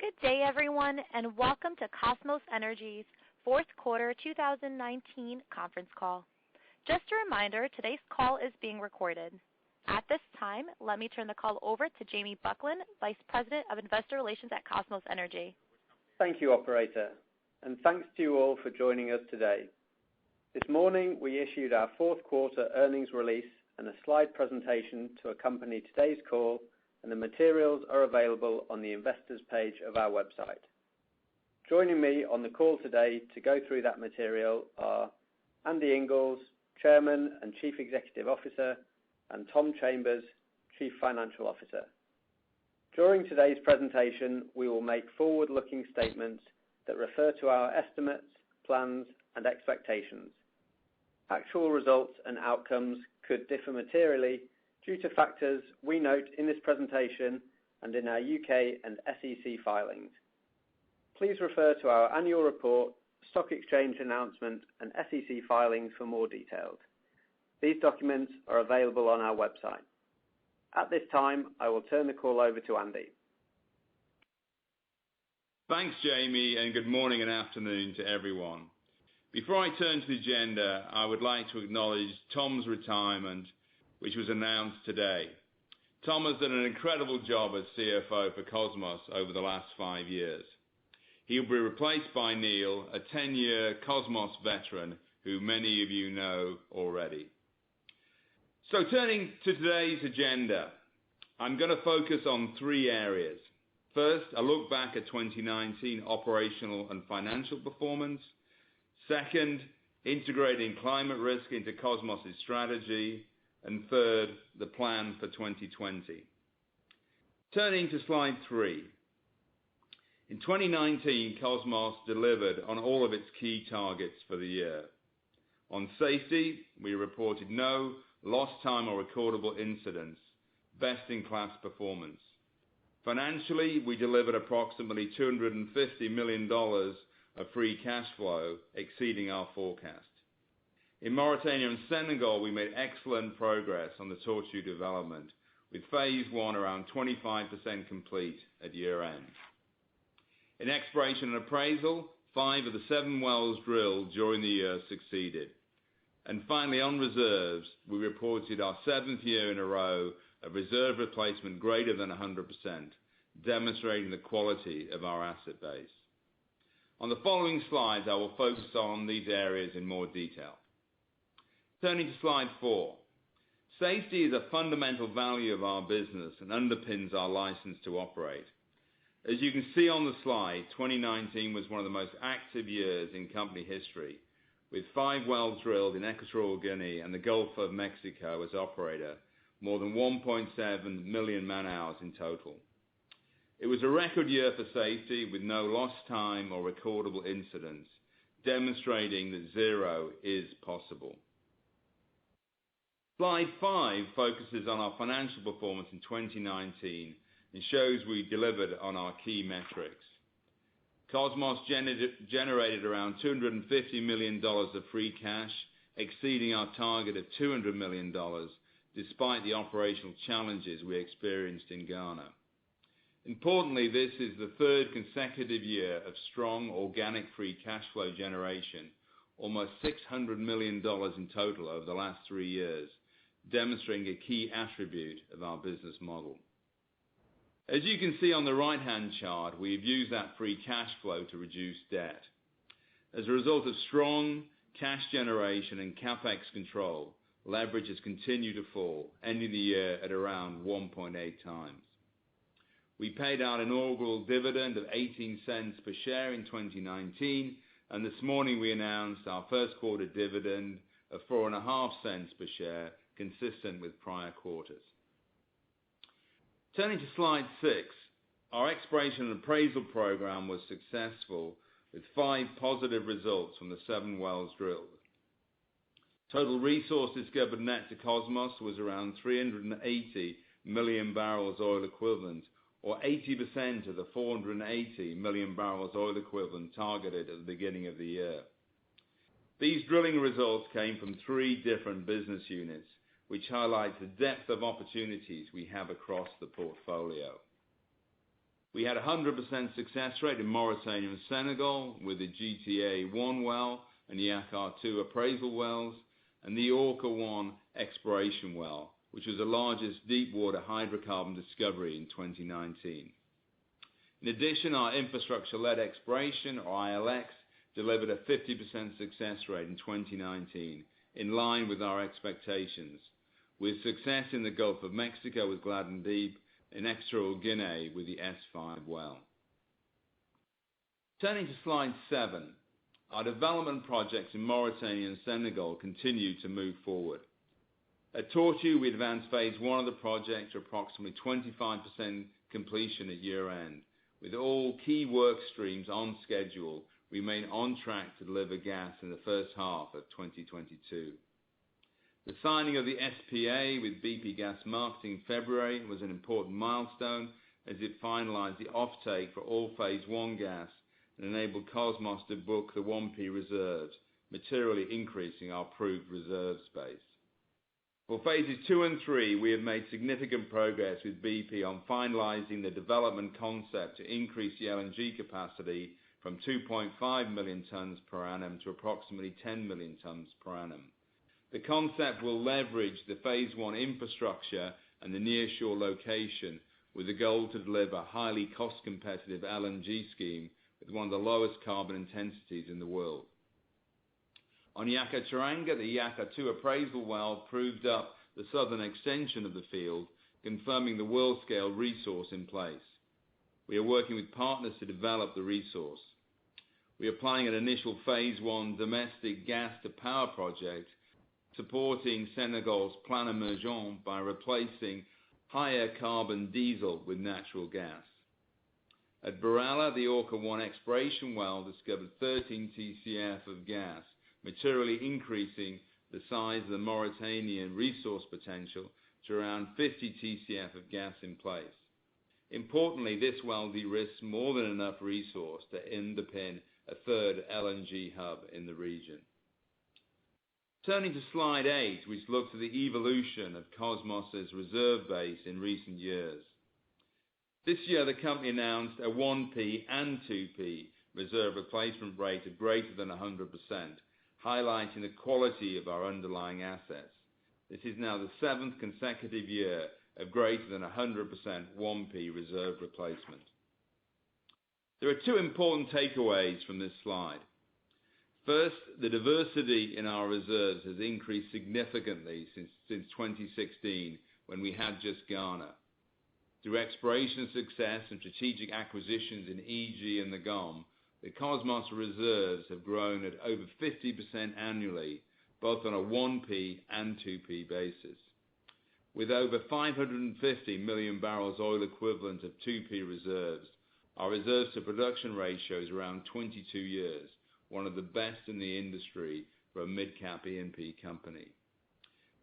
Good day, everyone, and welcome to Kosmos Energy's fourth quarter 2019 conference call. Just a reminder, today's call is being recorded. At this time, let me turn the call over to Jamie Buckland, Vice President of Investor Relations at Kosmos Energy. Thank you, operator, and thanks to you all for joining us today. This morning, we issued our fourth quarter earnings release and a slide presentation to accompany today's call, and the materials are available on the investors page of our website. Joining me on the call today to go through that material are Andy Inglis, Chairman and Chief Executive Officer, and Tom Chambers, Chief Financial Officer. During today's presentation, we will make forward-looking statements that refer to our estimates, plans, and expectations. Actual results and outcomes could differ materially due to factors we note in this presentation and in our UK and SEC filings. Please refer to our annual report, stock exchange announcement, and SEC filings for more details. These documents are available on our website. At this time, I will turn the call over to Andy. Thanks, Jamie, and good morning and afternoon to everyone. Before I turn to the agenda, I would like to acknowledge Tom's retirement, which was announced today. Tom has done an incredible job as CFO for Kosmos over the last 5 years. He'll be replaced by Neil, a 10-year Kosmos veteran who many of you know already. So turning to today's agenda, I'm going to focus on 3 areas. First, a look back at 2019 operational and financial performance. Second, integrating climate risk into Kosmos' strategy. And third, the plan for 2020. Turning to slide 3. In 2019, Kosmos delivered on all of its key targets for the year. On safety, we reported no lost time or recordable incidents, best-in-class performance. Financially, we delivered approximately $250 million of free cash flow, exceeding our forecast. In Mauritania and Senegal, we made excellent progress on the Tortue development, with phase 1 around 25% complete at year-end. In exploration and appraisal, 5 of the 7 wells drilled during the year succeeded. And finally, on reserves, we reported our 7th year in a row of reserve replacement greater than 100%, demonstrating the quality of our asset base. On the following slides, I will focus on these areas in more detail. Turning to slide 4. Safety is a fundamental value of our business and underpins our license to operate. As you can see on the slide, 2019 was one of the most active years in company history, with 5 wells drilled in Equatorial Guinea and the Gulf of Mexico as operator, more than 1.7 million man-hours in total. It was a record year for safety with no lost time or recordable incidents, demonstrating that zero is possible. Slide 5 focuses on our financial performance in 2019 and shows we delivered on our key metrics. Kosmos generated around $250 million of free cash, exceeding our target of $200 million, despite the operational challenges we experienced in Ghana. Importantly, this is the 3rd consecutive year of strong organic free cash flow generation, almost $600 million in total over the last 3 years, demonstrating a key attribute of our business model. As you can see on the right-hand chart, we've used that free cash flow to reduce debt. As a result of strong cash generation and CapEx control, leverage has continued to fall, ending the year at around 1.8 times. We paid out an inaugural dividend of 18 cents per share in 2019, and this morning we announced our first quarter dividend of 4.5 cents per share, consistent with prior quarters. Turning to slide 6, our exploration and appraisal program was successful with 5 positive results from the 7 wells drilled. Total resources discovered net to Kosmos was around 380 million barrels oil equivalent, or 80% of the 480 million barrels oil equivalent targeted at the beginning of the year. These drilling results came from 3 different business units, which highlights the depth of opportunities we have across the portfolio. We had a 100% success rate in Mauritania and Senegal with the GTA-1 well and the Yakar-2 appraisal wells, and the Orca-1 exploration well, which was the largest deep-water hydrocarbon discovery in 2019. In addition, our infrastructure-led exploration, or ILX, delivered a 50% success rate in 2019, in line with our expectations, with success in the Gulf of Mexico with Gladden Deep, in Equatorial Guinea with the S5 well. Turning to slide 7, our development projects in Mauritania and Senegal continue to move forward. At Tortue, we advanced phase 1 of the project to approximately 25% completion at year-end. With all key work streams on schedule, we remain on track to deliver gas in the first half of 2022. The signing of the SPA with BP Gas Marketing in February was an important milestone as it finalized the offtake for all phase 1 gas and enabled Kosmos to book the 1P reserves, materially increasing our proved reserve space. For phases 2 and 3, we have made significant progress with BP on finalizing the development concept to increase the LNG capacity from 2.5 million tons per annum to approximately 10 million tons per annum. The concept will leverage the phase 1 infrastructure and the nearshore location with the goal to deliver a highly cost-competitive LNG scheme with one of the lowest carbon intensities in the world. On Yakaar-Teranga, the Yakar-2 appraisal well proved up the southern extension of the field, confirming the world-scale resource in place. We are working with partners to develop the resource. We are planning an initial phase 1 domestic gas-to-power project supporting Senegal's plan emergent by replacing higher carbon diesel with natural gas. At Barala, the Orca-1 exploration well discovered 13 TCF of gas, materially increasing the size of the Mauritanian resource potential to around 50 TCF of gas in place. Importantly, this well de-risks more than enough resource to underpin a third LNG hub in the region. Turning to slide 8, which looks at the evolution of Kosmos' reserve base in recent years. This year, the company announced a 1P and 2P reserve replacement rate of greater than 100%, highlighting the quality of our underlying assets. This is now the 7th consecutive year of greater than 100% 1P reserve replacement. There are 2 important takeaways from this slide. First, the diversity in our reserves has increased significantly since 2016, when we had just Ghana. Through exploration success and strategic acquisitions in EG and the GOM, the Kosmos reserves have grown at over 50% annually, both on a 1P and 2P basis. With over 550 million barrels oil equivalent of 2P reserves, our reserves to production ratio is around 22 years, one of the best in the industry for a mid-cap E&P company.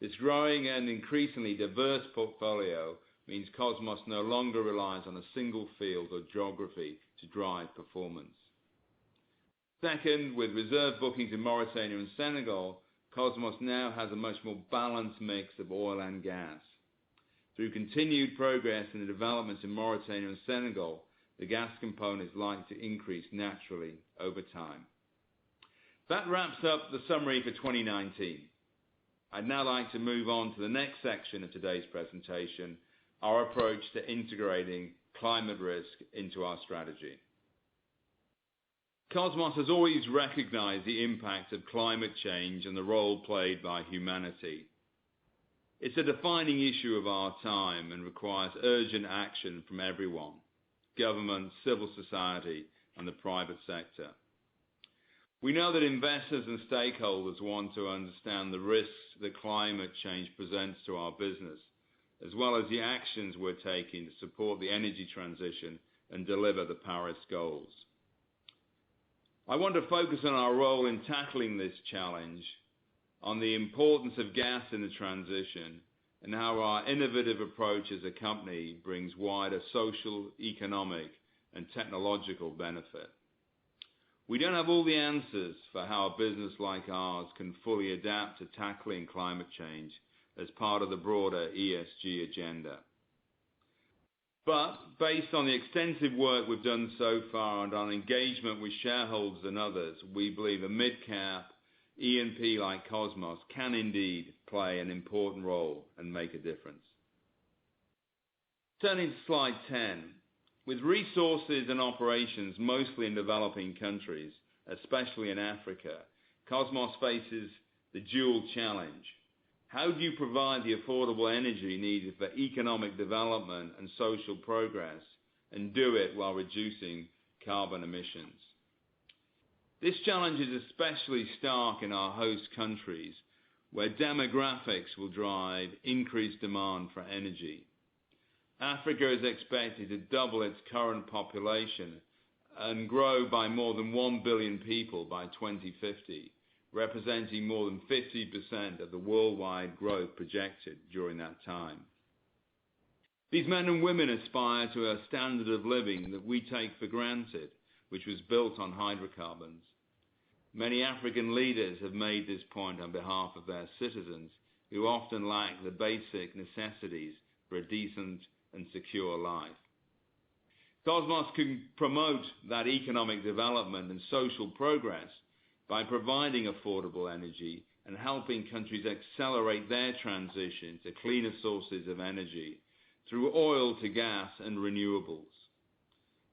This growing and increasingly diverse portfolio means Kosmos no longer relies on a single field or geography to drive performance. Second, with reserve bookings in Mauritania and Senegal, Kosmos now has a much more balanced mix of oil and gas. Through continued progress in the developments in Mauritania and Senegal, the gas component is likely to increase naturally over time. That wraps up the summary for 2019. I'd now like to move on to the next section of today's presentation, our approach to integrating climate risk into our strategy. Kosmos has always recognized the impact of climate change and the role played by humanity. It's a defining issue of our time and requires urgent action from everyone: government, civil society, and the private sector. We know that investors and stakeholders want to understand the risks that climate change presents to our business, as well as the actions we're taking to support the energy transition and deliver the Paris goals. I want to focus on our role in tackling this challenge, on the importance of gas in the transition, and how our innovative approach as a company brings wider social, economic, and technological benefit. We don't have all the answers for how a business like ours can fully adapt to tackling climate change as part of the broader ESG agenda. But based on the extensive work we've done so far and on engagement with shareholders and others, we believe a mid-cap E&P like Kosmos can indeed play an important role and make a difference. Turning to slide 10, with resources and operations mostly in developing countries, especially in Africa, Kosmos faces the dual challenge. How do you provide the affordable energy needed for economic development and social progress and do it while reducing carbon emissions? This challenge is especially stark in our host countries, where demographics will drive increased demand for energy. Africa is expected to double its current population and grow by more than 1 billion people by 2050, representing more than 50% of the worldwide growth projected during that time. These men and women aspire to a standard of living that we take for granted, which was built on hydrocarbons. Many African leaders have made this point on behalf of their citizens, who often lack the basic necessities for a decent and secure life. Kosmos can promote that economic development and social progress by providing affordable energy and helping countries accelerate their transition to cleaner sources of energy through oil to gas and renewables.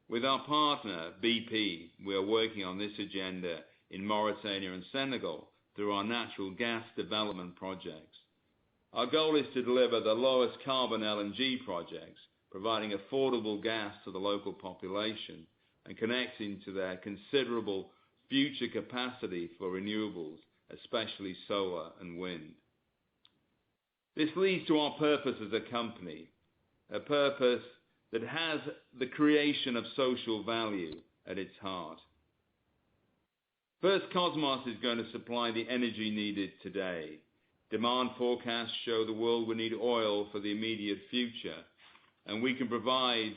With our partner, BP, we are working on this agenda in Mauritania and Senegal through our natural gas development projects. Our goal is to deliver the lowest carbon LNG projects, providing affordable gas to the local population and connecting to their considerable future capacity for renewables, especially solar and wind. This leads to our purpose as a company, a purpose that has the creation of social value at its heart. First, Kosmos is going to supply the energy needed today. Demand forecasts show the world will need oil for the immediate future, and we can provide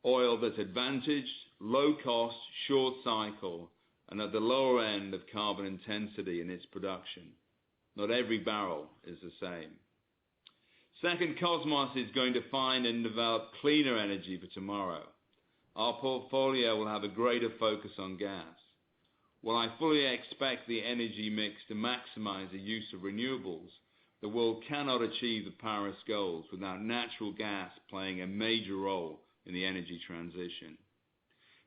oil that's advantaged, low cost, short cycle, and at the lower end of carbon intensity in its production. Not every barrel is the same. Second, Kosmos is going to find and develop cleaner energy for tomorrow. Our portfolio will have a greater focus on gas. While I fully expect the energy mix to maximize the use of renewables, the world cannot achieve the Paris goals without natural gas playing a major role in the energy transition.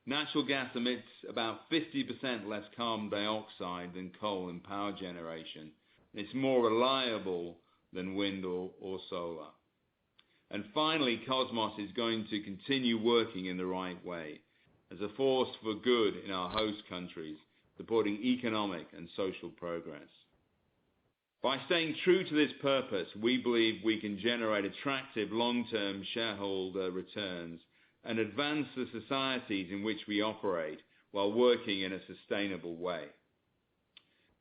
Natural gas emits about 50% less carbon dioxide than coal in power generation. It's more reliable than wind or solar. And finally, Kosmos is going to continue working in the right way as a force for good in our host countries, supporting economic and social progress. By staying true to this purpose, we believe we can generate attractive long-term shareholder returns and advance the societies in which we operate while working in a sustainable way.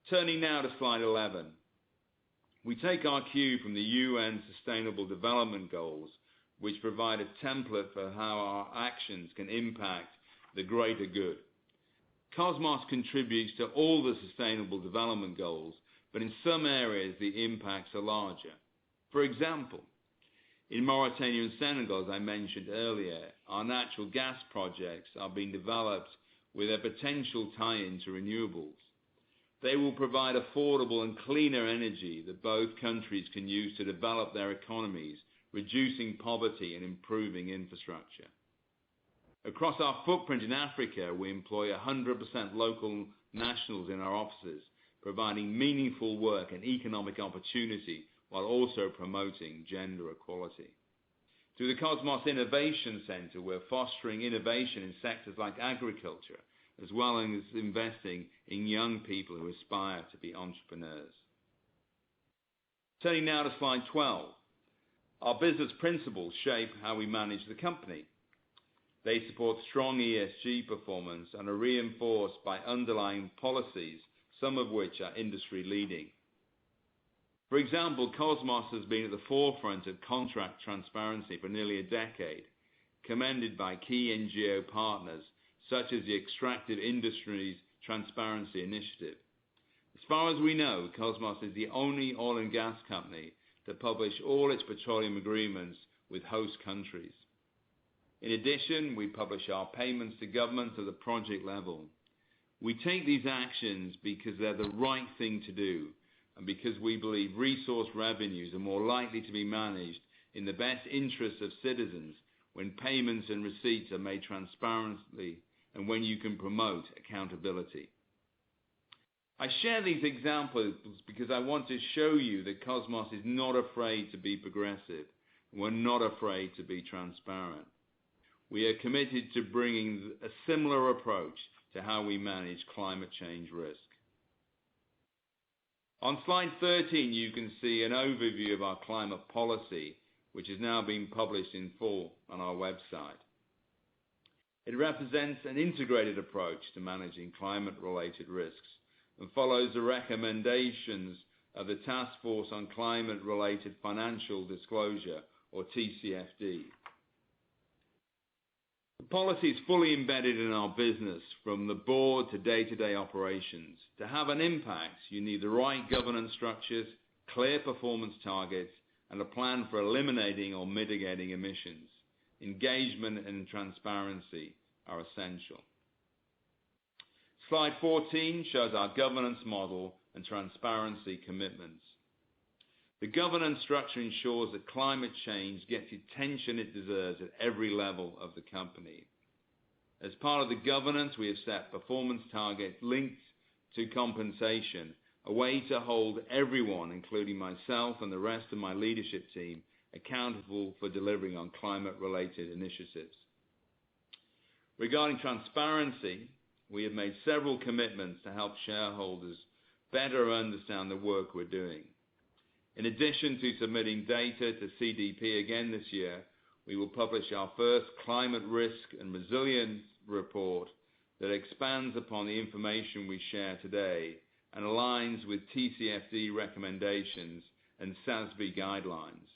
Turning now to slide 11. We take our cue from the UN Sustainable Development Goals, which provide a template for how our actions can impact the greater good. Kosmos contributes to all the Sustainable Development Goals, but in some areas the impacts are larger. For example, in Mauritania and Senegal, as I mentioned earlier, our natural gas projects are being developed with a potential tie-in to renewables. They will provide affordable and cleaner energy that both countries can use to develop their economies, reducing poverty and improving infrastructure. Across our footprint in Africa, we employ 100% local nationals in our offices, providing meaningful work and economic opportunity while also promoting gender equality. Through the Kosmos Innovation Center, we're fostering innovation in sectors like agriculture, as well as investing in young people who aspire to be entrepreneurs. Turning now to slide 12. Our business principles shape how we manage the company. They support strong ESG performance and are reinforced by underlying policies, some of which are industry leading. For example, Kosmos has been at the forefront of contract transparency for nearly a decade, commended by key NGO partners such as the Extractive Industries Transparency Initiative. As far as we know, Kosmos is the only oil and gas company to publish all its petroleum agreements with host countries. In addition, we publish our payments to governments at the project level. We take these actions because they're the right thing to do and because we believe resource revenues are more likely to be managed in the best interests of citizens when payments and receipts are made transparently and when you can promote accountability. I share these examples because I want to show you that Kosmos is not afraid to be progressive. We're not afraid to be transparent. We are committed to bringing a similar approach to how we manage climate change risk. On slide 13, you can see an overview of our climate policy, which is now being published in full on our website. It represents an integrated approach to managing climate-related risks and follows the recommendations of the Task Force on Climate-Related Financial Disclosure, or TCFD. The policy is fully embedded in our business, from the board to day-to-day operations. To have an impact, you need the right governance structures, clear performance targets, and a plan for eliminating or mitigating emissions. Engagement and transparency are essential. Slide 14 shows our governance model and transparency commitments. The governance structure ensures that climate change gets the attention it deserves at every level of the company. As part of the governance, we have set performance targets linked to compensation, a way to hold everyone, including myself and the rest of my leadership team, accountable for delivering on climate-related initiatives. Regarding transparency, we have made several commitments to help shareholders better understand the work we're doing. In addition to submitting data to CDP again this year, we will publish our first climate risk and resilience report that expands upon the information we share today and aligns with TCFD recommendations and SASB guidelines.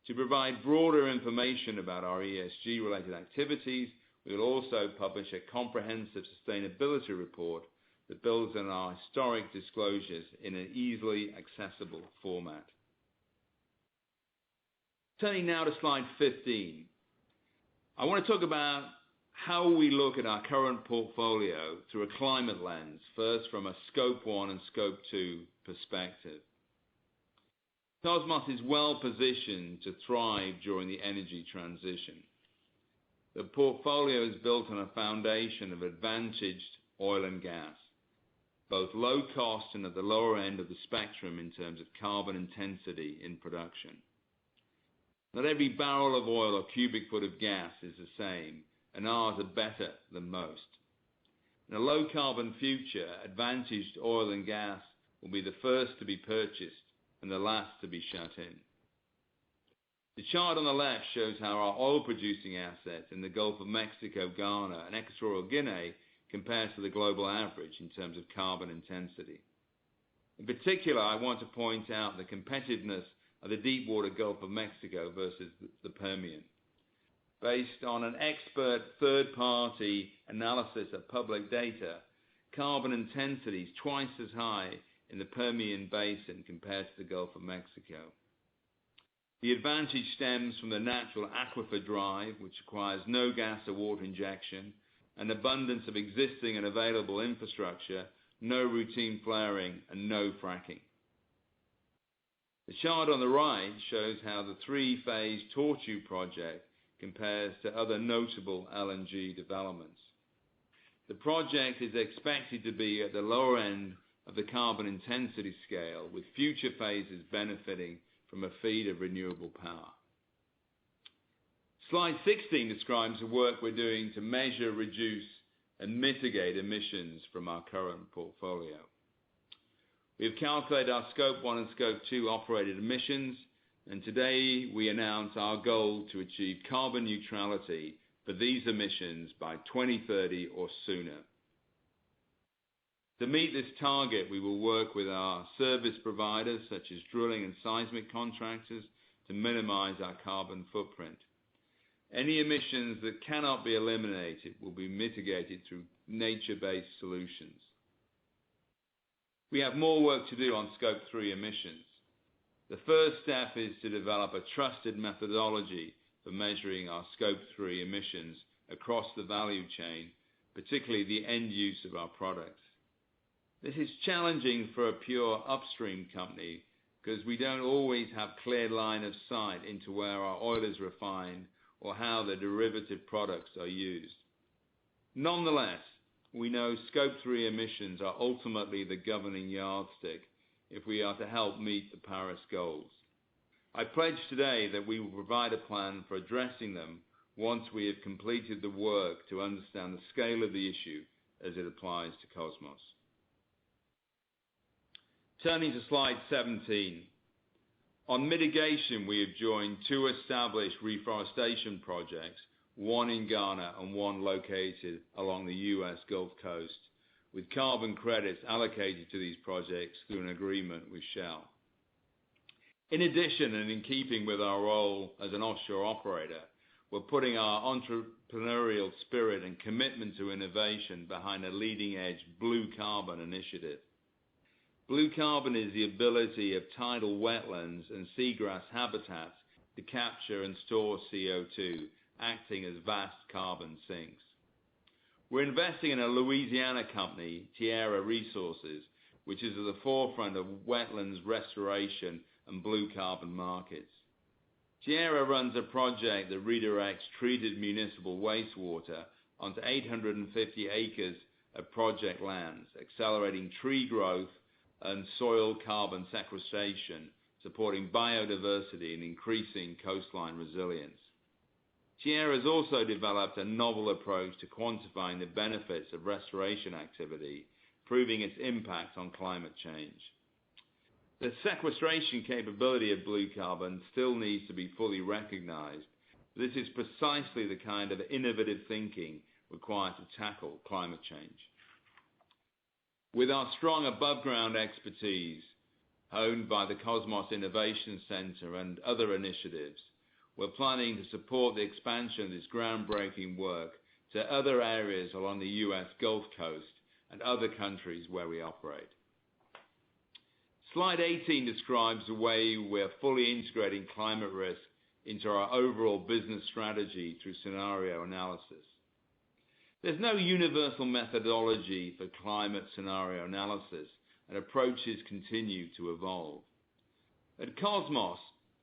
To provide broader information about our ESG-related activities, we will also publish a comprehensive sustainability report that builds on our historic disclosures in an easily accessible format. Turning now to slide 15, I want to talk about how we look at our current portfolio through a climate lens, first from a Scope 1 and Scope 2 perspective. Kosmos is well positioned to thrive during the energy transition. The portfolio is built on a foundation of advantaged oil and gas, both low cost and at the lower end of the spectrum in terms of carbon intensity in production. Not every barrel of oil or cubic foot of gas is the same, and ours are better than most. In a low carbon future, advantaged oil and gas will be the first to be purchased and the last to be shut in. The chart on the left shows how our oil producing assets in the Gulf of Mexico, Ghana, and Equatorial Guinea compares to the global average in terms of carbon intensity. In particular, I want to point out the competitiveness of the deepwater Gulf of Mexico versus the Permian. Based on an expert third-party analysis of public data, carbon intensity is twice as high in the Permian Basin compared to the Gulf of Mexico. The advantage stems from the natural aquifer drive, which requires no gas or water injection, an abundance of existing and available infrastructure, no routine flaring, and no fracking. The chart on the right shows how the three-phase Tortue project compares to other notable LNG developments. The project is expected to be at the lower end of the carbon intensity scale, with future phases benefiting from a feed of renewable power. Slide 16 describes the work we're doing to measure, reduce, and mitigate emissions from our current portfolio. We have calculated our Scope 1 and Scope 2 operated emissions, and today we announce our goal to achieve carbon neutrality for these emissions by 2030 or sooner. To meet this target, we will work with our service providers, such as drilling and seismic contractors, to minimize our carbon footprint. Any emissions that cannot be eliminated will be mitigated through nature-based solutions. We have more work to do on Scope 3 emissions. The first step is to develop a trusted methodology for measuring our Scope 3 emissions across the value chain, particularly the end use of our products. This is challenging for a pure upstream company because we don't always have clear line of sight into where our oil is refined or how the derivative products are used. Nonetheless, we know Scope 3 emissions are ultimately the governing yardstick if we are to help meet the Paris goals. I pledge today that we will provide a plan for addressing them once we have completed the work to understand the scale of the issue as it applies to Kosmos. Turning to slide 17. On mitigation, we have joined two established reforestation projects, one in Ghana and one located along the US Gulf Coast, with carbon credits allocated to these projects through an agreement with Shell. In addition, and in keeping with our role as an offshore operator, we're putting our entrepreneurial spirit and commitment to innovation behind a leading-edge blue carbon initiative. Blue carbon is the ability of tidal wetlands and seagrass habitats to capture and store CO2, acting as vast carbon sinks. We're investing in a Louisiana company, Tierra Resources, which is at the forefront of wetlands restoration and blue carbon markets. Tierra runs a project that redirects treated municipal wastewater onto 850 acres of project lands, accelerating tree growth and soil carbon sequestration, supporting biodiversity and increasing coastline resilience. Tierra has also developed a novel approach to quantifying the benefits of restoration activity, proving its impact on climate change. The sequestration capability of blue carbon still needs to be fully recognized. This is precisely the kind of innovative thinking required to tackle climate change. With our strong above-ground expertise, honed by the Kosmos Innovation Center and other initiatives, we're planning to support the expansion of this groundbreaking work to other areas along the US Gulf Coast and other countries where we operate. Slide 18 describes the way we're fully integrating climate risk into our overall business strategy through scenario analysis. There's no universal methodology for climate scenario analysis, and approaches continue to evolve. At Kosmos,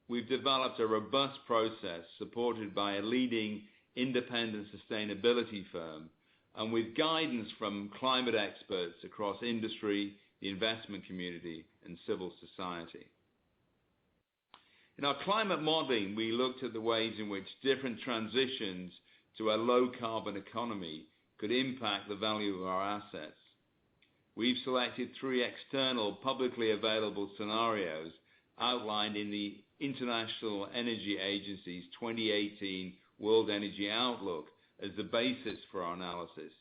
we've developed a robust process supported by a leading independent sustainability firm and with guidance from climate experts across industry, the investment community, and civil society. In our climate modeling, we looked at the ways in which different transitions to a low-carbon economy could impact the value of our assets. We've selected 3 external publicly available scenarios outlined in the International Energy Agency's 2018 World Energy Outlook as the basis for our analysis,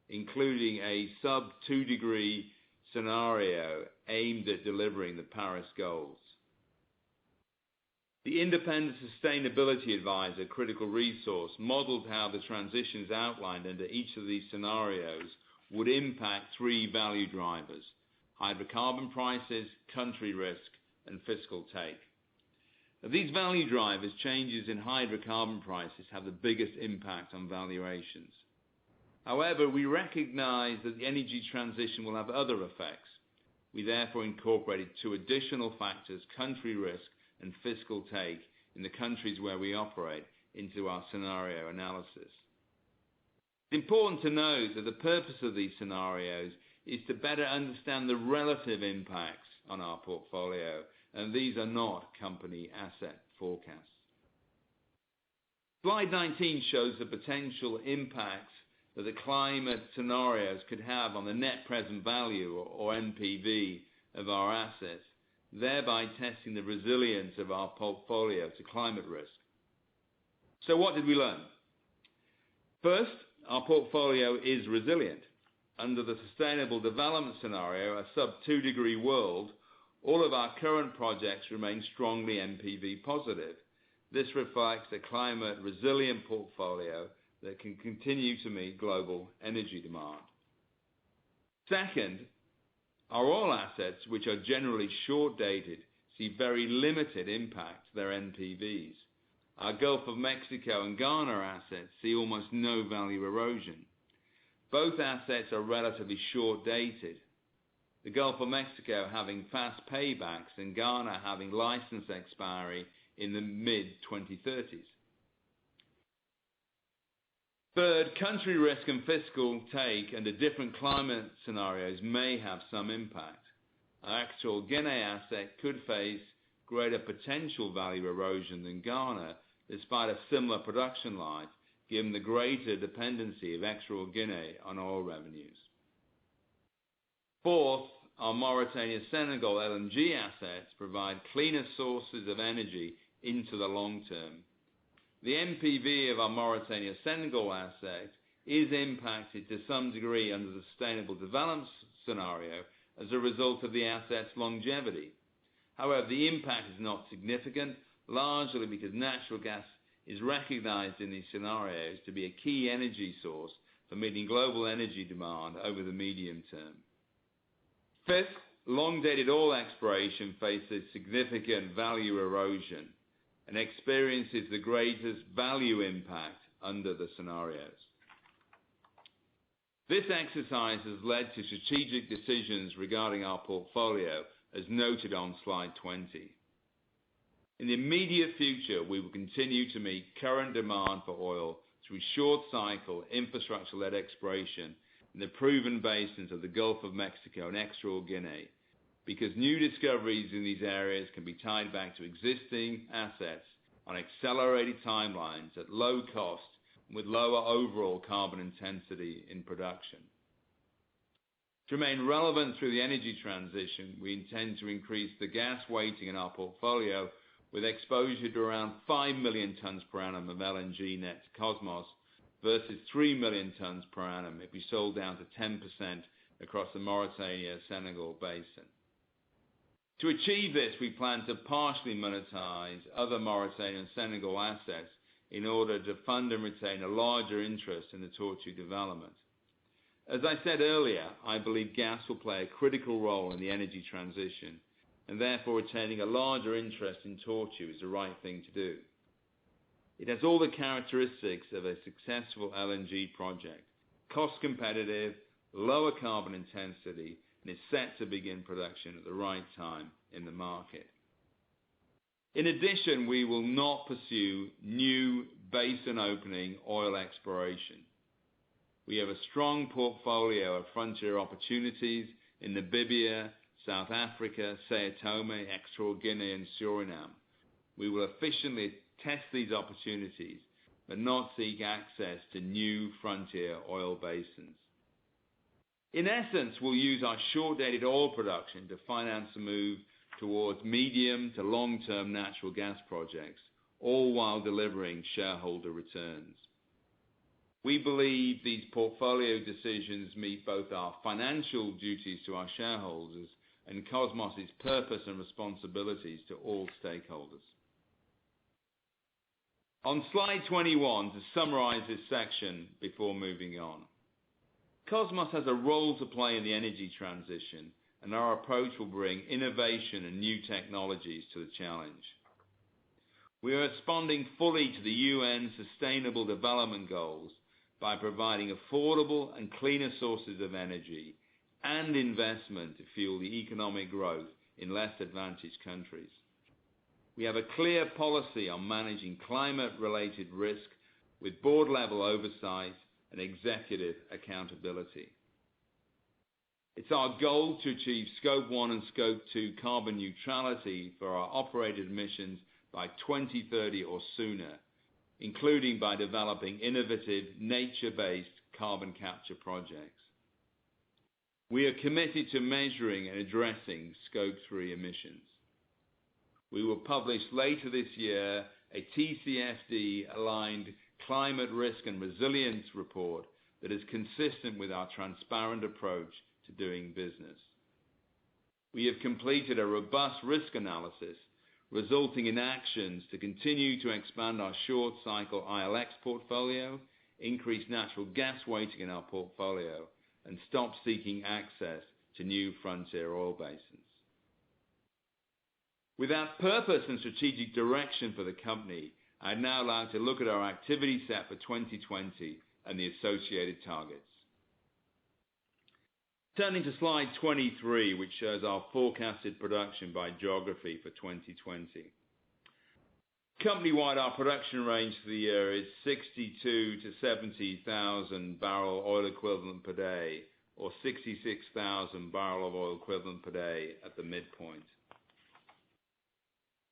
including a sub-2 degree scenario aimed at delivering the Paris goals. The independent sustainability advisor, Critical Resource, modeled how the transitions outlined under each of these scenarios would impact 3 value drivers: hydrocarbon prices, country risk, and fiscal take. These value drivers, changes in hydrocarbon prices, have the biggest impact on valuations. However, we recognize that the energy transition will have other effects. We therefore incorporated 2 additional factors, country risk and fiscal take, in the countries where we operate into our scenario analysis. It's important to note that the purpose of these scenarios is to better understand the relative impacts on our portfolio, and these are not company asset forecasts. Slide 19 shows the potential impacts that the climate scenarios could have on the net present value, or NPV, of our assets, thereby testing the resilience of our portfolio to climate risk. So what did we learn? First, our portfolio is resilient. Under the Sustainable Development Scenario, a sub-2 degree world, all of our current projects remain strongly NPV positive. This reflects a climate resilient portfolio that can continue to meet global energy demand. Second, our oil assets, which are generally short-dated, see very limited impact to their NPVs. our Gulf of Mexico and Ghana assets see almost no value erosion. Both assets are relatively short-dated, the Gulf of Mexico having fast paybacks and Ghana having license expiry in the mid-2030s. Third, country risk and fiscal take under different climate scenarios may have some impact. Our Equatorial Guinea asset could face greater potential value erosion than Ghana, despite a similar production life, given the greater dependency of Equatorial Guinea on oil revenues. Fourth, our Mauritania-Senegal LNG assets provide cleaner sources of energy into the long term. The NPV of our Mauritania-Senegal asset is impacted to some degree under the Sustainable Development Scenario as a result of the asset's longevity. However, the impact is not significant, largely because natural gas is recognized in these scenarios to be a key energy source for meeting global energy demand over the medium term. Fifth, long-dated oil exploration faces significant value erosion and experiences the greatest value impact under the scenarios. This exercise has led to strategic decisions regarding our portfolio, as noted on slide 20. In the immediate future, we will continue to meet current demand for oil through short-cycle, infrastructure-led exploration in the proven basins of the Gulf of Mexico and Equatorial Guinea, because new discoveries in these areas can be tied back to existing assets on accelerated timelines at low cost and with lower overall carbon intensity in production. To remain relevant through the energy transition, we intend to increase the gas weighting in our portfolio with exposure to around 5 million tons per annum of LNG net to Kosmos versus 3 million tons per annum if we sold down to 10% across the Mauritania-Senegal basin. To achieve this, we plan to partially monetize other Mauritania and Senegal assets in order to fund and retain a larger interest in the Tortue development. As I said earlier, I believe gas will play a critical role in the energy transition, and therefore retaining a larger interest in Tortue is the right thing to do. It has all the characteristics of a successful LNG project: cost competitive, lower carbon intensity, and is set to begin production at the right time in the market. In addition, we will not pursue new basin opening oil exploration. We have a strong portfolio of frontier opportunities in Namibia, South Africa, Sao Tome, Equatorial Guinea, and Suriname. We will efficiently test these opportunities, but not seek access to new frontier oil basins. In essence, we'll use our short-dated oil production to finance a move towards medium to long-term natural gas projects, all while delivering shareholder returns. We believe these portfolio decisions meet both our financial duties to our shareholders and Kosmos' purpose and responsibilities to all stakeholders. On slide 21, to summarize this section before moving on. Cosmos has a role to play in the energy transition, and our approach will bring innovation and new technologies to the challenge. We are responding fully to the UN Sustainable Development Goals by providing affordable and cleaner sources of energy and investment to fuel the economic growth in less advantaged countries. We have a clear policy on managing climate-related risk with board-level oversight and executive accountability. It's our goal to achieve Scope 1 and Scope 2 carbon neutrality for our operated emissions by 2030 or sooner, including by developing innovative, nature-based carbon capture projects. We are committed to measuring and addressing Scope 3 emissions. We will publish later this year a TCFD-aligned climate risk and resilience report that is consistent with our transparent approach to doing business. We have completed a robust risk analysis, resulting in actions to continue to expand our short-cycle ILX portfolio, increase natural gas weighting in our portfolio, and stop seeking access to new frontier oil basins. Without purpose and strategic direction for the company, I'd now like to look at our activity set for 2020 and the associated targets. Turning to slide 23, which shows our forecasted production by geography for 2020. Company-wide, our production range for the year is 62 to 70,000 barrel oil equivalent per day, or 66,000 barrel of oil equivalent per day at the midpoint.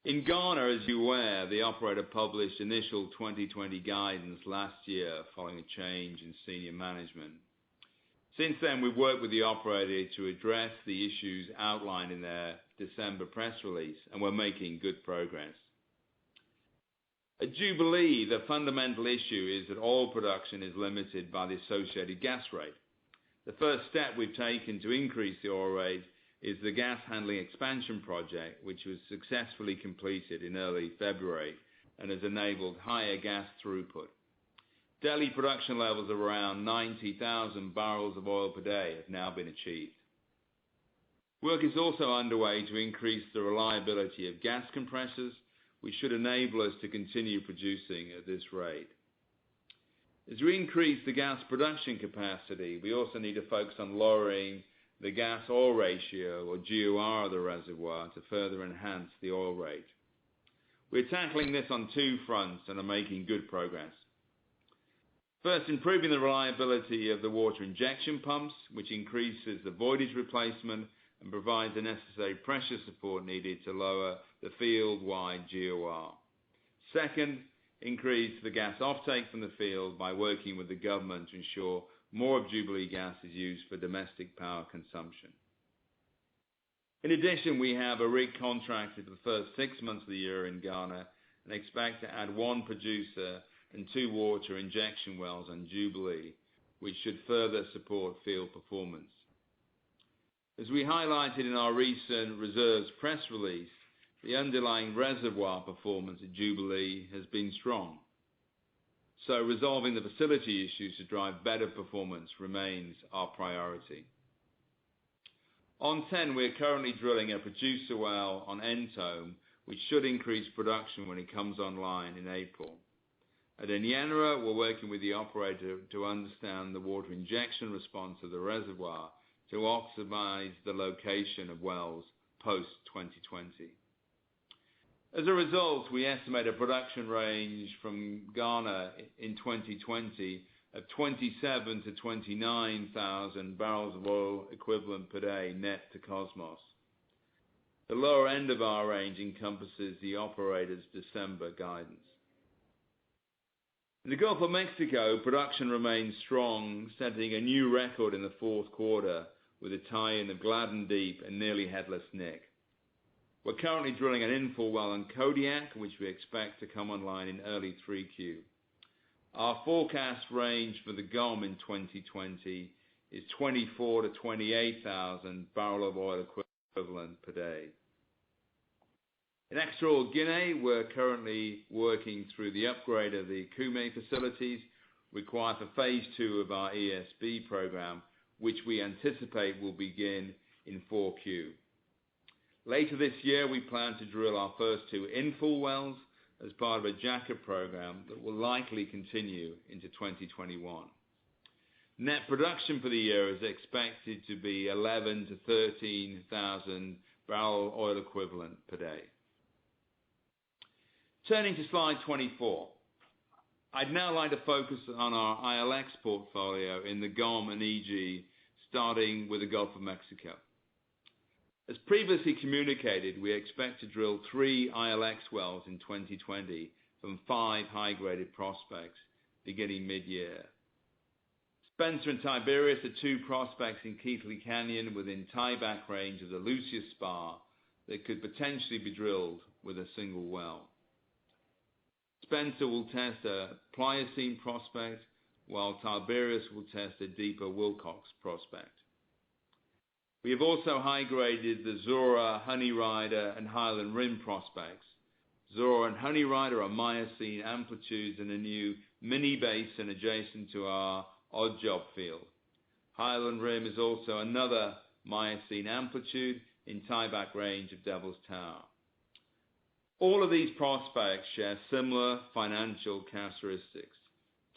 In Ghana, as you're aware, the operator published initial 2020 guidance last year following a change in senior management. Since then, we've worked with the operator to address the issues outlined in their December press release, and we're making good progress. At Jubilee, the fundamental issue is that oil production is limited by the associated gas rate. The first step we've taken to increase the oil rate is the gas handling expansion project, which was successfully completed in early February and has enabled higher gas throughput. Daily production levels of around 90,000 barrels of oil per day have now been achieved. Work is also underway to increase the reliability of gas compressors, which should enable us to continue producing at this rate. As we increase the gas production capacity, we also need to focus on lowering the gas-oil ratio, or GOR, of the reservoir to further enhance the oil rate. We're tackling this on two fronts and are making good progress. First, improving the reliability of the water injection pumps, which increases the voidage replacement and provides the necessary pressure support needed to lower the field-wide GOR. Second, increase the gas offtake from the field by working with the government to ensure more of Jubilee gas is used for domestic power consumption. In addition, we have a rig contracted for the first 6 months of the year in Ghana and expect to add one producer and 2 water injection wells on Jubilee, which should further support field performance. As we highlighted in our recent reserves press release, the underlying reservoir performance at Jubilee has been strong. So resolving the facility issues to drive better performance remains our priority. On 10, we're currently drilling a producer well on Entome, which should increase production when it comes online in April. At Enyenra, we're working with the operator to understand the water injection response of the reservoir to optimize the location of wells post-2020. As a result, we estimate a production range from Ghana in 2020 of 27 to 29,000 barrels of oil equivalent per day net to Kosmos. The lower end of our range encompasses the operator's December guidance. In the Gulf of Mexico, production remains strong, setting a new record in the fourth quarter with a tie-in of Gladden Deep and Nearly Headless Nick. We're currently drilling an infill well on Kodiak, which we expect to come online in early 3Q. Our forecast range for the GOM in 2020 is 24 to 28,000 barrel of oil equivalent per day. In Equatorial Guinea, we're currently working through the upgrade of the Kume facilities required for phase 2 of our ESB program, which we anticipate will begin in 4Q. Later this year, we plan to drill our first 2 infill wells as part of a jack-up program that will likely continue into 2021. Net production for the year is expected to be 11 to 13,000 barrel oil equivalent per day. Turning to slide 24, I'd now like to focus on our ILX portfolio in the GOM and EG, starting with the Gulf of Mexico. As previously communicated, we expect to drill 3 ILX wells in 2020 from 5 high-graded prospects beginning mid-year. Spencer and Tiberius are 2 prospects in Keathley Canyon within tieback range of the Lucius Spar that could potentially be drilled with a single well. Spencer will test a Pliocene prospect, while Tiberius will test a deeper Wilcox prospect. We have also high-graded the Zora, Honey Rider, and Highland Rim prospects. Zora and Honey Rider are Miocene amplitudes in a new mini-basin adjacent to our Odd Job field. Highland Rim is also another Miocene amplitude in tieback range of Devil's Tower. All of these prospects share similar financial characteristics.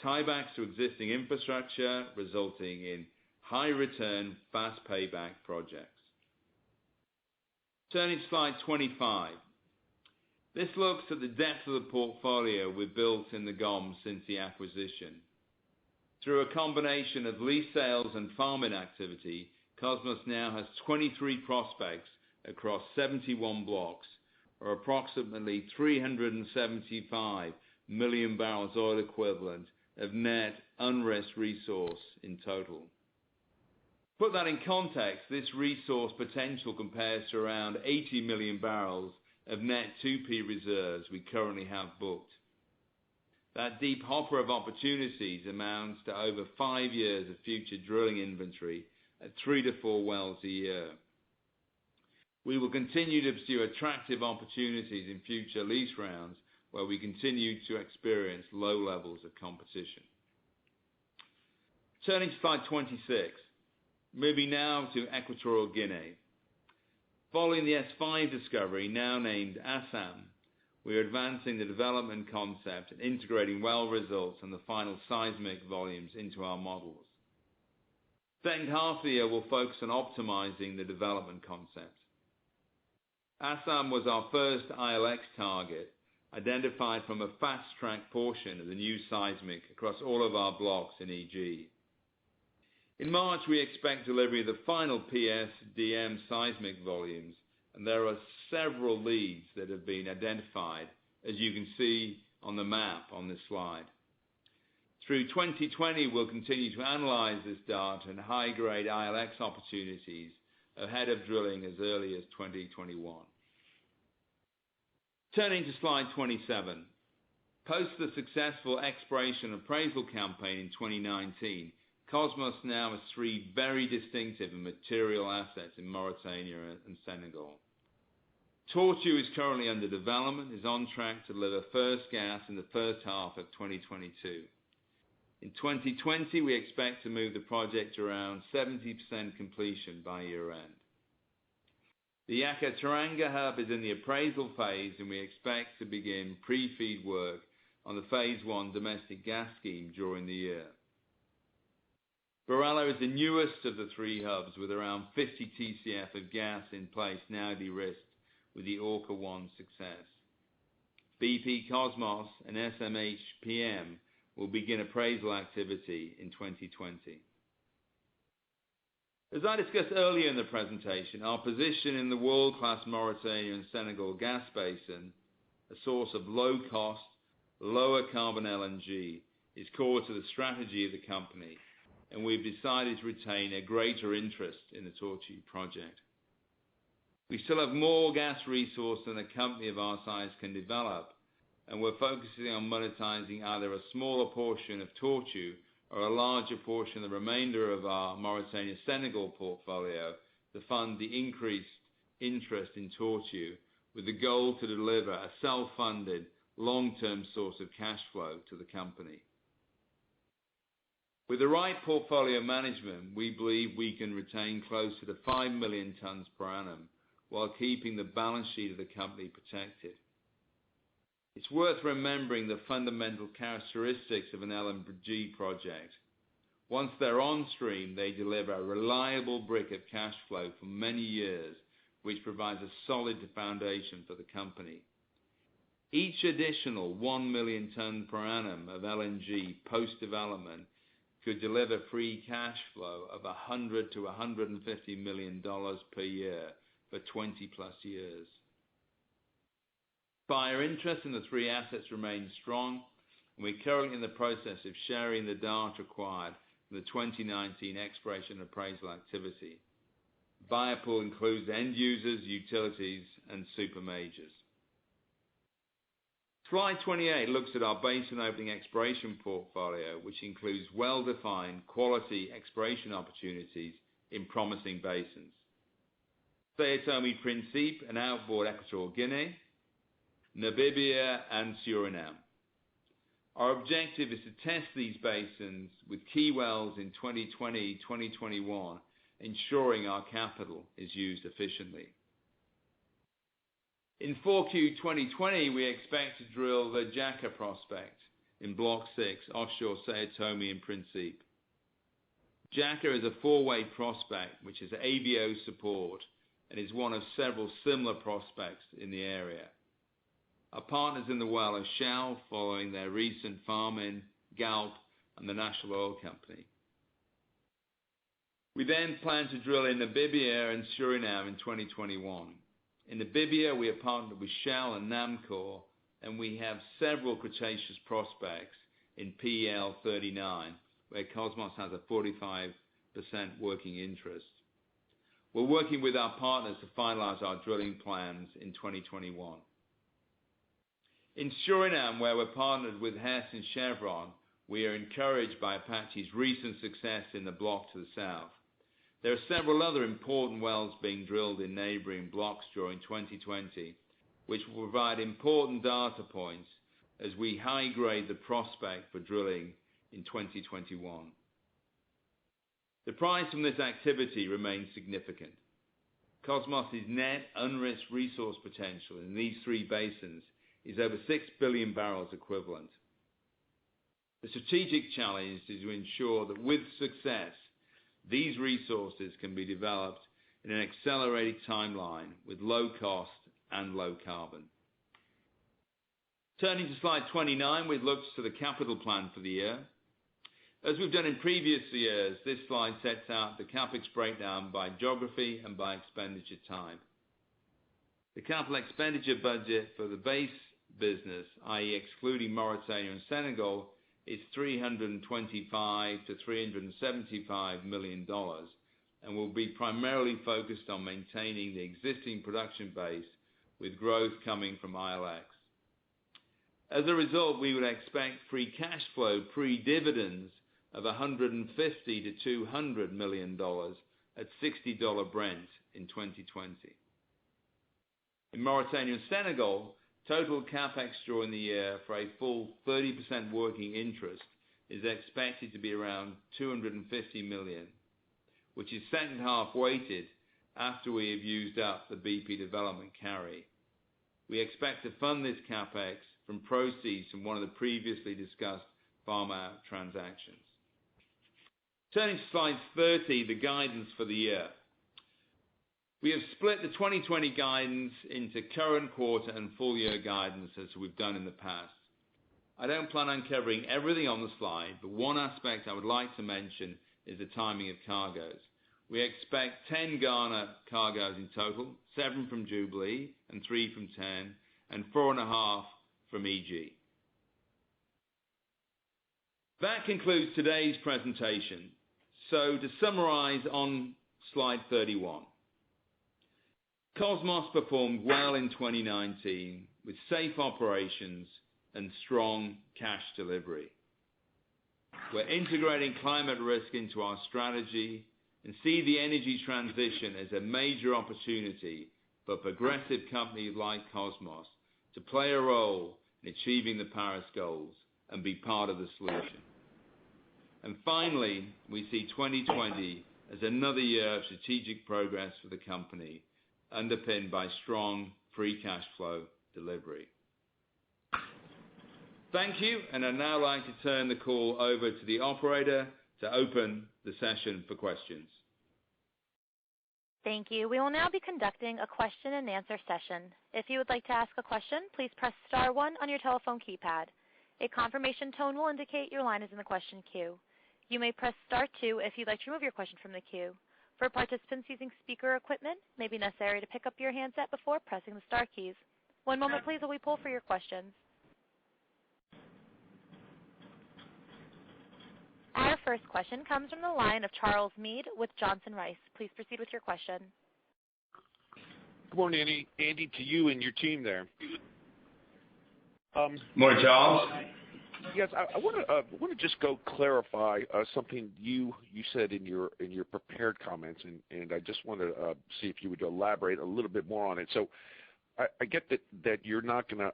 Tiebacks to existing infrastructure resulting in high return, fast payback projects. Turning to slide 25. This looks at the depth of the portfolio we've built in the GOM since the acquisition. Through a combination of lease sales and farming activity, Kosmos now has 23 prospects across 71 blocks, or approximately 375 million barrels oil equivalent of net unrisked resource in total. Put that in context, this resource potential compares to around 80 million barrels of net 2P reserves we currently have booked. That deep hopper of opportunities amounts to over 5 years of future drilling inventory at 3 to 4 wells a year. We will continue to pursue attractive opportunities in future lease rounds where we continue to experience low levels of competition. Turning to slide 26. Moving now to Equatorial Guinea. Following the S5 discovery, now named Assam, we are advancing the development concept and integrating well results and the final seismic volumes into our models. Second half of the year will focus on optimizing the development concept. Assam was our first ILX target, identified from a fast-track portion of the new seismic across all of our blocks in EG. In March, we expect delivery of the final PSDM seismic volumes, and there are several leads that have been identified, as you can see on the map on this slide. Through 2020, we'll continue to analyze this data and high-grade ILX opportunities ahead of drilling as early as 2021. Turning to slide 27. Post the successful exploration appraisal campaign in 2019, Kosmos now has 3 very distinctive and material assets in Mauritania and Senegal. Tortue is currently under development, is on track to deliver first gas in the first half of 2022. In 2020, we expect to move the project around 70% completion by year end. The Yakaar-Teranga hub is in the appraisal phase, and we expect to begin pre-feed work on the phase 1 domestic gas scheme during the year. Barella is the newest of the 3 hubs, with around 50 TCF of gas in place now de-risked with the Orca-1 success. BP Kosmos and SMHPM will begin appraisal activity in 2020. As I discussed earlier in the presentation, our position in the world-class Mauritania and Senegal gas basin, a source of low-cost, lower carbon LNG, is core to the strategy of the company, and we've decided to retain a greater interest in the Tortue project. We still have more gas resource than a company of our size can develop, and we're focusing on monetizing either a smaller portion of Tortue or a larger portion of the remainder of our Mauritania-Senegal portfolio to fund the increased interest in Tortue, with the goal to deliver a self-funded, long-term source of cash flow to the company. With the right portfolio management, we believe we can retain closer to 5 million tons per annum while keeping the balance sheet of the company protected. It's worth remembering the fundamental characteristics of an LNG project. Once they're on stream, they deliver a reliable brick of cash flow for many years, which provides a solid foundation for the company. Each additional 1 million ton per annum of LNG post-development could deliver free cash flow of $100 to $150 million per year for 20 plus years. Buyer interest in the 3 assets remains strong, and we're currently in the process of sharing the data acquired from the 2019 exploration appraisal activity. Buyer pool includes end users, utilities, and super majors. Slide 28 looks at our basin opening exploration portfolio, which includes well-defined quality exploration opportunities in promising basins. São Tomé and Príncipe and outboard Equatorial Guinea, Namibia and Suriname. Our objective is to test these basins with key wells in 2020-2021, ensuring our capital is used efficiently. In 4Q 2020, we expect to drill the Jaca prospect in Block 6, offshore Sao Tome and Principe. Jaca is a four-way prospect which has AVO support and is one of several similar prospects in the area. Our partners in the well are Shell, following their recent farm-in, Galp, and the National Oil Company. We then plan to drill in Namibia and Suriname in 2021. In Namibia, we are partnered with Shell and Namcor, and we have several Cretaceous prospects in PEL 39, where Kosmos has a 45% working interest. We're working with our partners to finalize our drilling plans in 2021. In Suriname, where we're partnered with Hess and Chevron, we are encouraged by Apache's recent success in the block to the south. There are several other important wells being drilled in neighboring blocks during 2020, which will provide important data points as we high-grade the prospect for drilling in 2021. The prize from this activity remains significant. Kosmos' net unrisked resource potential in these three basins is over 6 billion barrels equivalent. The strategic challenge is to ensure that with success, these resources can be developed in an accelerated timeline with low cost and low carbon. Turning to slide 29, we've looked to the capital plan for the year. As we've done in previous years, this slide sets out the CapEx breakdown by geography and by expenditure type. The capital expenditure budget for the base business, i.e. excluding Mauritania and Senegal, is $325 to $375 million and will be primarily focused on maintaining the existing production base with growth coming from ILX. As a result, we would expect free cash flow pre-dividends of $150 to $200 million at $60 Brent in 2020. In Mauritania and Senegal, total CapEx during the year for a full 30% working interest is expected to be around $250 million, which is second half weighted after we have used up the BP development carry. We expect to fund this CapEx from proceeds from one of the previously discussed farm-out transactions. Turning to slide 30, the guidance for the year. We have split the 2020 guidance into current quarter and full year guidance as we've done in the past. I don't plan on covering everything on the slide, but one aspect I would like to mention is the timing of cargoes. We expect 10 Ghana cargoes in total, 7 from Jubilee and 3 from TEN, and 4.5 from EG. That concludes today's presentation. So to summarize on slide 31. Kosmos performed well in 2019 with safe operations and strong cash delivery. We're integrating climate risk into our strategy and see the energy transition as a major opportunity for progressive companies like Kosmos to play a role in achieving the Paris goals and be part of the solution. And finally, we see 2020 as another year of strategic progress for the company, underpinned by strong free cash flow delivery. Thank you, and I'd now like to turn the call over to the operator to open the session for questions. Thank you. We will now be conducting a question and answer session. If you would like to ask a question, please press star 1 on your telephone keypad. A confirmation tone will indicate your line is in the question queue. You may press star 2 if you'd like to remove your question from the queue. For participants using speaker equipment, it may be necessary to pick up your handset before pressing the star keys. One moment please while we pull for your questions. Our first question comes from the line of Charles Meade with Johnson Rice. Please proceed with your question. Good morning, Andy, to you and your team there. Morning, Charles. Yes, I want to just go clarify something you said in your prepared comments, and I just want to see if you would elaborate a little bit more on it. So, I get that you're not gonna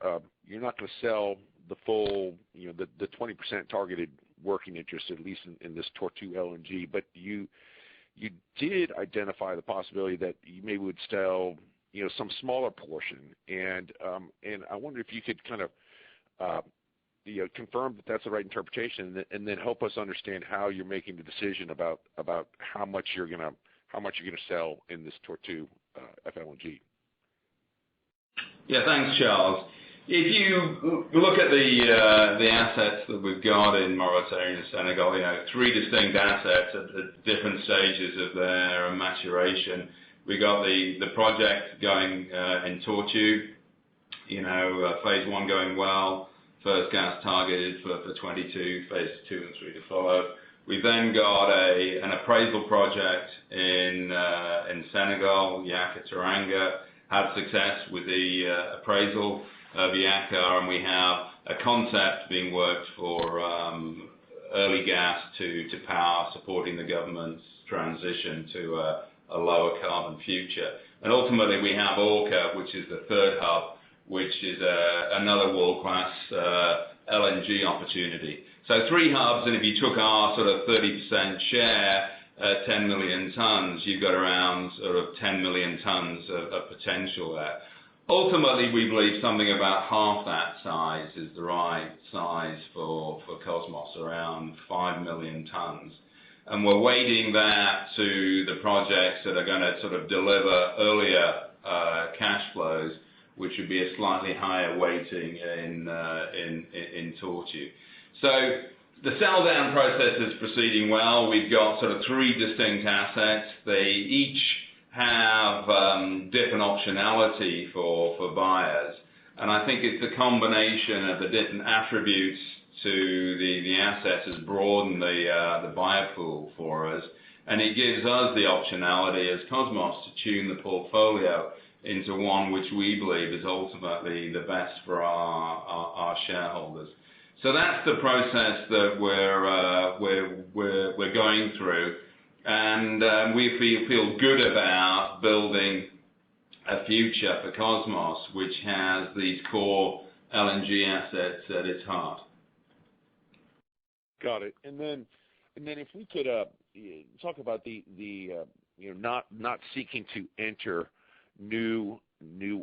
sell the full, the 20% targeted working interest, at least in this Tortue LNG, but you did identify the possibility that you maybe would sell some smaller portion, and I wonder if you could kind of confirm that that's the right interpretation, and then help us understand how you're making the decision about how much you're gonna sell in this Tortue FLNG. Yeah, thanks, Charles. If you look at the assets that we've got in Mauritania and Senegal, 3 distinct assets at different stages of their maturation. We got the project going in Tortue, phase 1 going well, first gas targeted for 22, phase 2 and 3 to follow. We then got an appraisal project in Senegal, Yaka Teranga, had success with the appraisal of Yaka, and we have a concept being worked for early gas to power, supporting the government's transition to a lower carbon future. And ultimately we have Orca, which is the third hub, which is another world-class LNG opportunity. So 3 hubs, and if you took our sort of 30% share, 10 million tons, you've got around sort of 10 million tons of potential there. Ultimately, we believe something about half that size is the right size for Kosmos, around 5 million tons. And we're weighting that to the projects that are going to sort of deliver earlier cash flows, which would be a slightly higher weighting in Tortue. So the sell down process is proceeding well. We've got sort of 3 distinct assets. They each have different optionality for buyers. And I think it's the combination of the different attributes to the assets has broadened the buyer pool for us. And it gives us the optionality as Kosmos to tune the portfolio into one which we believe is ultimately the best for our shareholders. So that's the process that we're going through, and we feel good about building a future for Kosmos, which has these core LNG assets at its heart. Got it. And then if we could talk about the not seeking to enter new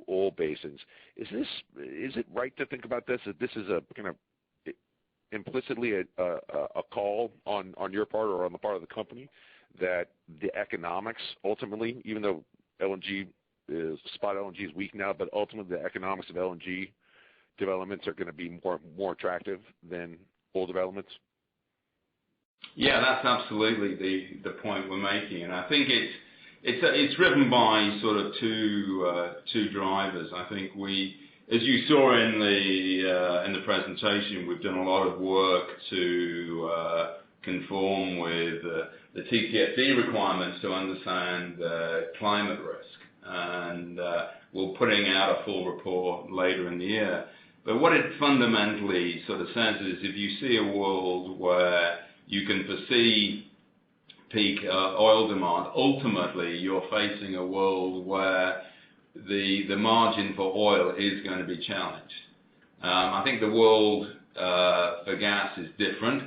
oil basins. Is it right to think about this, that this is a kind of implicitly a call on your part or on the part of the company that the economics ultimately, even though spot LNG is weak now, but ultimately the economics of LNG developments are going to be more attractive than oil developments? Yeah, that's absolutely the point we're making, and I think it's driven by sort of two drivers. I think as you saw in the presentation, we've done a lot of work to conform with the TCFD requirements to understand climate risk, and we're putting out a full report later in the year. But what it fundamentally sort of says is, if you see a world where you can foresee peak oil demand, ultimately you're facing a world where the margin for oil is going to be challenged. I think the world for gas is different.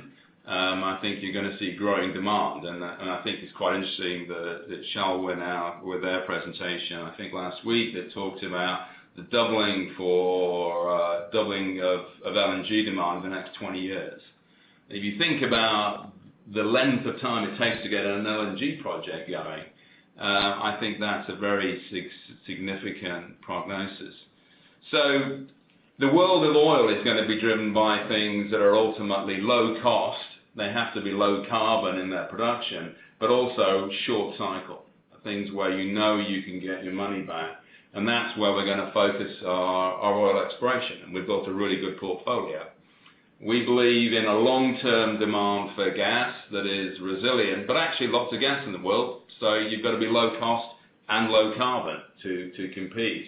I think you're going to see growing demand, and I think it's quite interesting that Shell went out with their presentation, I think last week, that talked about the doubling of LNG demand in the next 20 years. If you think about the length of time it takes to get an LNG project going, I think that's a very significant prognosis. So the world of oil is going to be driven by things that are ultimately low cost. They have to be low carbon in their production, but also short cycle, things where you can get your money back. And that's where we're going to focus our oil exploration, and we've built a really good portfolio. We believe in a long-term demand for gas that is resilient, but actually lots of gas in the world, so you've got to be low cost and low carbon to compete.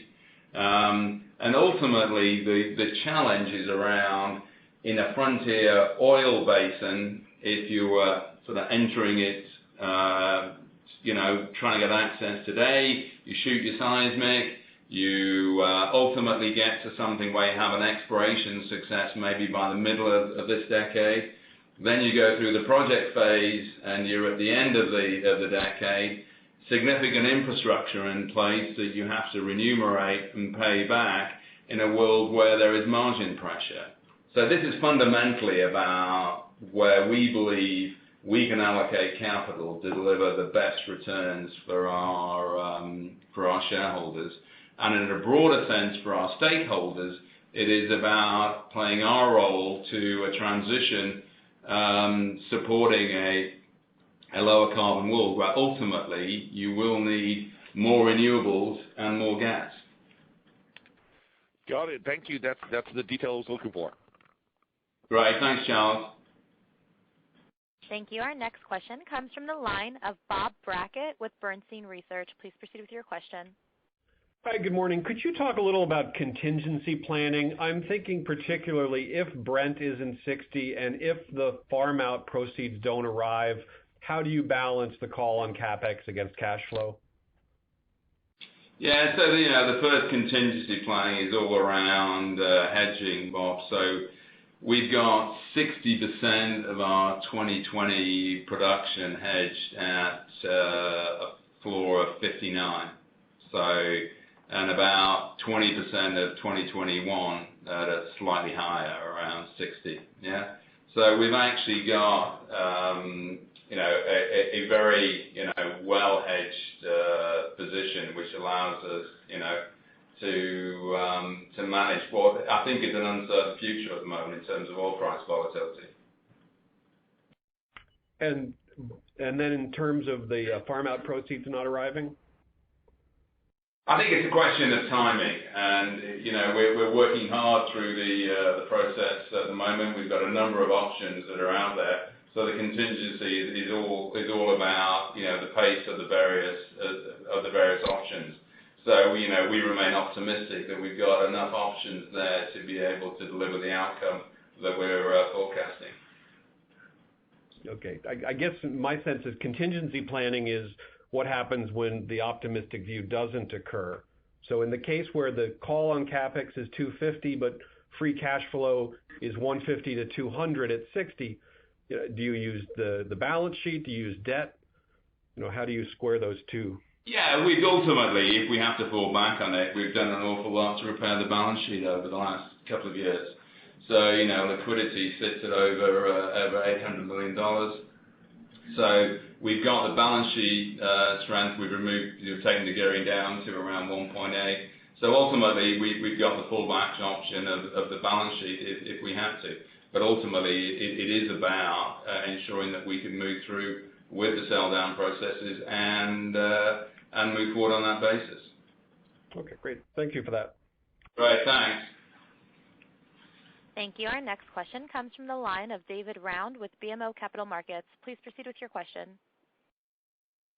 And ultimately, the challenge is around, in a frontier oil basin, if you were sort of entering it, trying to get access today, you shoot your seismic, you ultimately get to something where you have an exploration success maybe by the middle of this decade. Then you go through the project phase and you're at the end of the decade, significant infrastructure in place that you have to remunerate and pay back in a world where there is margin pressure. So this is fundamentally about where we believe we can allocate capital to deliver the best returns for our shareholders. And in a broader sense for our stakeholders, it is about playing our role to a transition, supporting a lower carbon world where ultimately you will need more renewables and more gas. Got it. Thank you. That's the detail I was looking for. Great. Thanks, Charles. Thank you. Our next question comes from the line of Bob Brackett with Bernstein Research. Please proceed with your question. Hi, good morning. Could you talk a little about contingency planning? I'm thinking particularly if Brent is in 60 and if the farm out proceeds don't arrive, how do you balance the call on CapEx against cash flow? Yeah, so the first contingency planning is all around hedging, Bob. So we've got 60% of our 2020 production hedged at a floor of 59. So, and about 20% of 2021 at a slightly higher, around 60. Yeah. So we've actually got a very well hedged position, which allows us to manage what I think is an uncertain future at the moment in terms of oil price volatility. And then in terms of the farm out proceeds not arriving? I think it's a question of timing, and we're working hard through the process at the moment. We've got a number of options that are out there. So the contingency is all about the pace of the various options. So we remain optimistic that we've got enough options there to be able to deliver the outcome that we're forecasting. Okay, I guess my sense is contingency planning is what happens when the optimistic view doesn't occur. So in the case where the call on CapEx is 250, but free cash flow is 150 to 200 at 60, do you use the balance sheet? Do you use debt? How do you square those two? Yeah, we've ultimately, if we have to fall back on it, we've done an awful lot to repair the balance sheet over the last couple of years. So, liquidity sits at over $800 million. So we've got the balance sheet strength. We've taken the gearing down to around 1.8. So ultimately, we've got the fallback option of the balance sheet if we have to. But ultimately, it is about ensuring that we can move through with the sell down processes and move forward on that basis. Okay, great. Thank you for that. Right, thanks. Thank you. Our next question comes from the line of David Round with BMO Capital Markets. Please proceed with your question.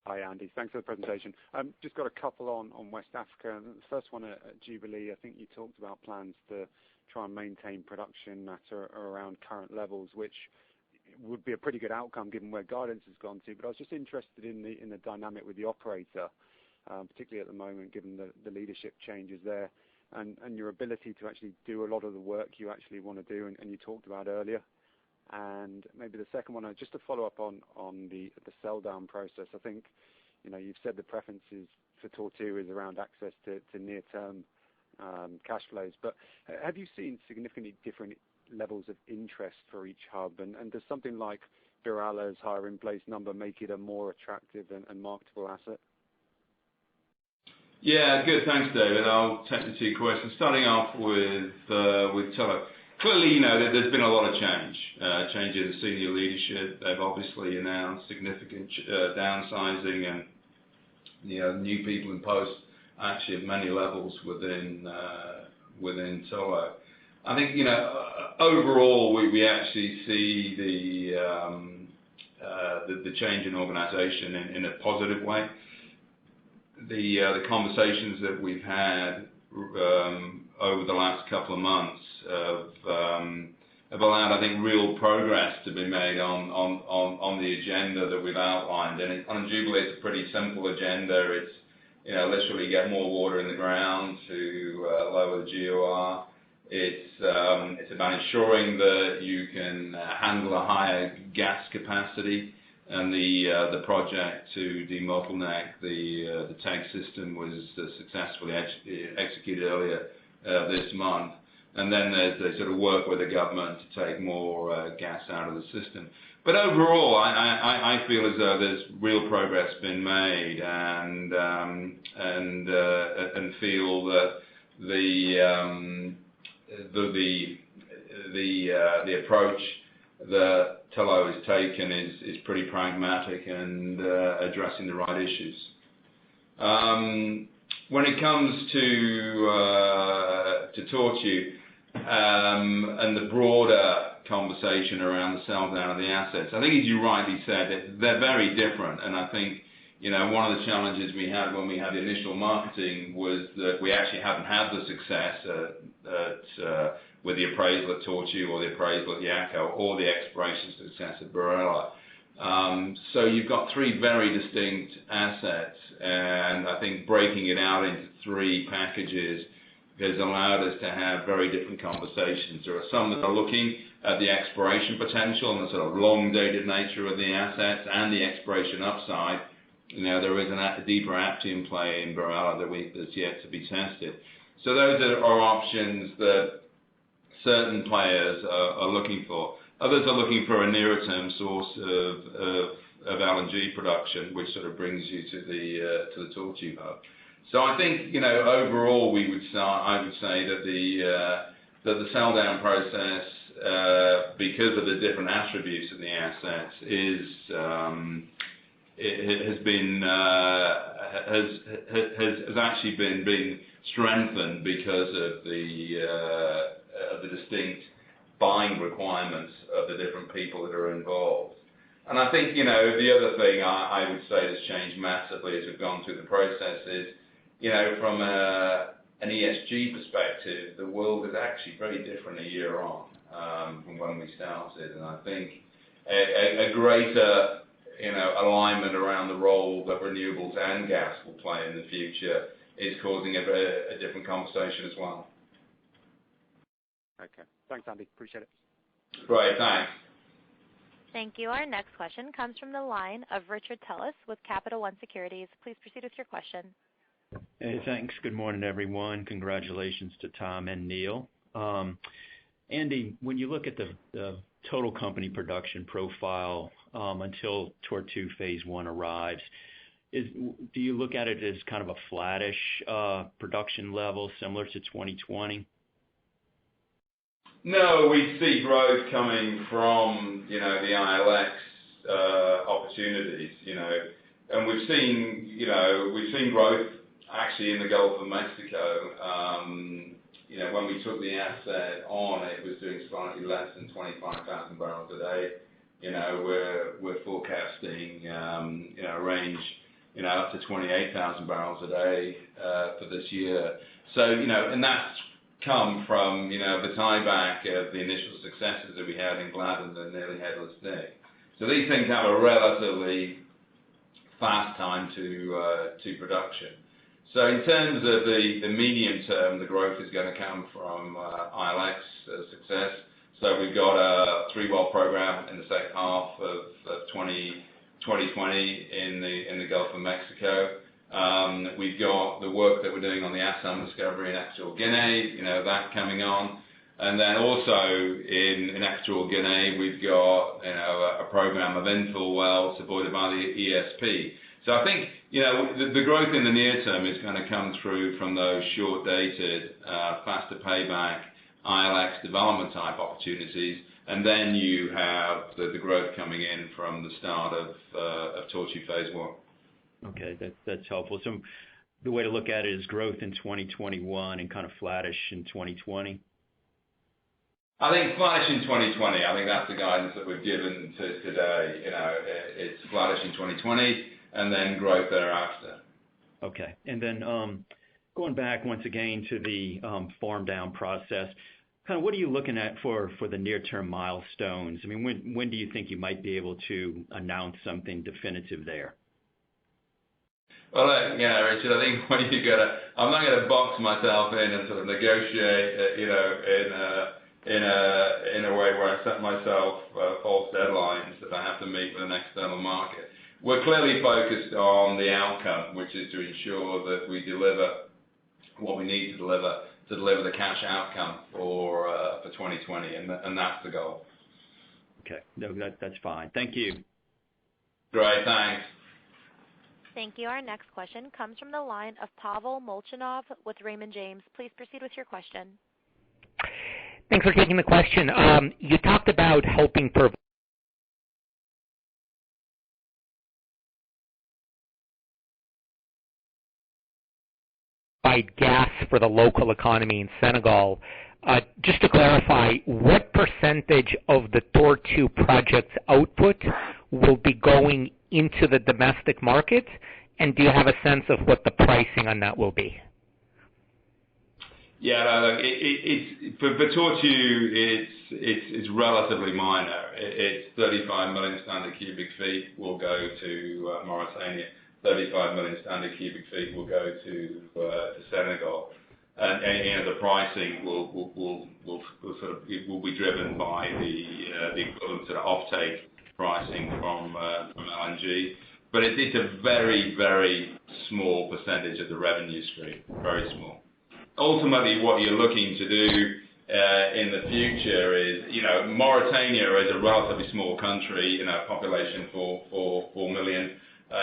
Hi, Andy. Thanks for the presentation. Just got a couple on West Africa. The first one at Jubilee, I think you talked about plans to try and maintain production at or around current levels, which would be a pretty good outcome given where guidance has gone to. But I was just interested in the dynamic with the operator, particularly at the moment, given the leadership changes there, and your ability to actually do a lot of the work you actually want to do, and you talked about earlier. And maybe the second one, just to follow up on the sell down process. I think you've said the preferences for Tortue is around access to near term cash flows, but have you seen significantly different levels of interest for each hub, and does something like BirAllah's higher in place number make it a more attractive and marketable asset? Yeah, good. Thanks, David. I'll take the two questions. Starting off with Tullow. Clearly, there's been a lot of change in the senior leadership. They've obviously announced significant downsizing and new people in post, actually at many levels within Tullow. I think overall we actually see the change in organisation in a positive way. The conversations that we've had over the last couple of months have allowed, I think, real progress to be made on the agenda that we've outlined. And on Jubilee, it's a pretty simple agenda. It's literally get more water in the ground to lower the GOR. It's about ensuring that you can handle a higher gas capacity and the project to debottleneck the tank system was successfully executed earlier this month. And then there's the sort of work with the government to take more gas out of the system. But overall, I feel as though there's real progress been made, and feel that the approach that Tullow has taken is pretty pragmatic and addressing the right issues. When it comes to Tortue and the broader conversation around the sell down of the assets, I think as you rightly said, they're very different. And I think one of the challenges we had when we had the initial marketing was that we actually hadn't had the success with the appraisal at Tortue or the appraisal at Yakko or the exploration success at Barilla. So you've got three very distinct assets, and I think breaking it out into three packages has allowed us to have very different conversations. There are some that are looking at the exploration potential and the sort of long-dated nature of the assets and the exploration upside. There is a deeper Aptium play in Barilla that's yet to be tested. So those are options that certain players are looking for. Others are looking for a nearer-term source of LNG production, which sort of brings you to the Tortue hub. So I think overall I would say that the sell down process, because of the different attributes of the assets, has actually been strengthened because of the distinct buying requirements of the different people that are involved. And I think the other thing I would say has changed massively as we've gone through the process is from an ESG perspective, the world is actually very different a year on from when we started. And I think a greater alignment around the role that renewables and gas will play in the future is causing a different conversation as well. Okay. Thanks, Andy. Appreciate it. Great. Thanks. Thank you. Our next question comes from the line of Richard Tellis with Capital One Securities. Please proceed with your question. Hey, thanks. Good morning, everyone. Congratulations to Tom and Neil. Andy, when you look at the total company production profile until Tortue Phase 1 arrives, do you look at it as kind of a flattish production level similar to 2020? No, we see growth coming from the ILX opportunities, and we've seen growth actually in the Gulf of Mexico. When we took the asset on, it was doing slightly less than 25,000 barrels a day. We're forecasting a range up to 28,000 barrels a day for this year. So and that's come from the tieback of the initial successes that we had in Gladden and Nearly Headless Nick. So these things have a relatively fast time to production. So in terms of the medium term, the growth is going to come from ILX success. So we've got a 3-well program in the second half of 2020 in the Gulf of Mexico. We've got the work that we're doing on the Assam discovery in Equatorial Guinea, that coming on. And then also in Equatorial Guinea, we've got a program of infill wells supported by the ESP. So I think the growth in the near term is going to come through from those short-dated, faster payback ILX development type opportunities, and then you have the growth coming in from the start of Tortue Phase 1. Okay, that's helpful. So the way to look at it is growth in 2021 and kind of flattish in 2020? I think flattish in 2020. I think that's the guidance that we've given today. It's flattish in 2020 and then growth thereafter. Okay. And then going back once again to the farm down process, kind of what are you looking at for the near-term milestones? I mean, when do you think you might be able to announce something definitive there? Well, Richard, I think I'm not going to box myself in and sort of negotiate, in a way where I set myself false deadlines that I have to meet with an external market. We're clearly focused on the outcome, which is to ensure that we deliver what we need to deliver the cash outcome for 2020, and that's the goal. Okay, no, that's fine. Thank you. Great, thanks. Thank you. Our next question comes from the line of Pavel Molchanov with Raymond James. Please proceed with your question. Thanks for taking the question. You talked about helping provide gas for the local economy in Senegal. Just to clarify, what percentage of the Tor 2 project's output will be going into the domestic market, and do you have a sense of what the pricing on that will be? Yeah, no, for Tor 2, it's relatively minor. It's 35 million standard cubic feet will go to Mauritania. 35 million standard cubic feet will go to Senegal, and the pricing will be driven by the equivalent to the offtake pricing from LNG. But it's a very, very small percentage of the revenue stream, very small. Ultimately, what you're looking to do in the future is, Mauritania is a relatively small country, population for 4 million.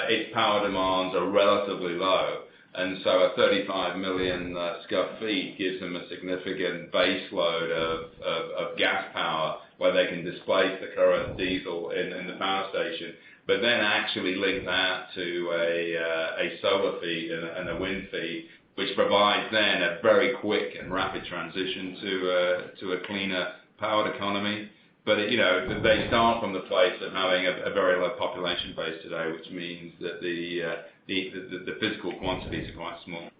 Its power demands are relatively low, and so a 35 million scf feet gives them a significant base load of gas power where they can displace the current diesel in the power station, but then actually link that to a solar feed and a wind feed, which provides then a very quick and rapid transition to a cleaner powered economy. But they start from the place of having a very low population base today, which means that the physical quantities are quite small.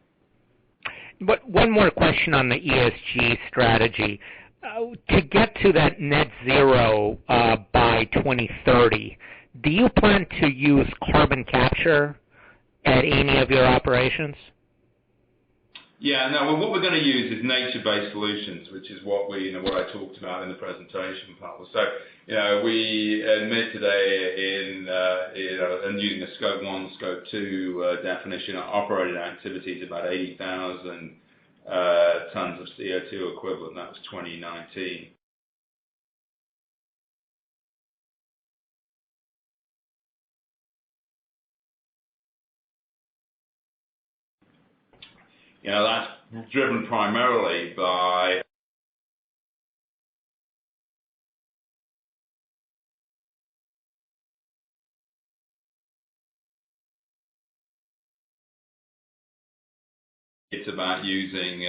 But one more question on the ESG strategy. To get to that net zero by 2030, do you plan to use carbon capture at any of your operations? Yeah, no. What we're going to use is nature-based solutions, which is what I talked about in the presentation, Pavel. So, we admit today in using a Scope 1, Scope 2 definition, our operated activities about 80,000 tons of CO2 equivalent. That was 2019. That's driven primarily by it's about using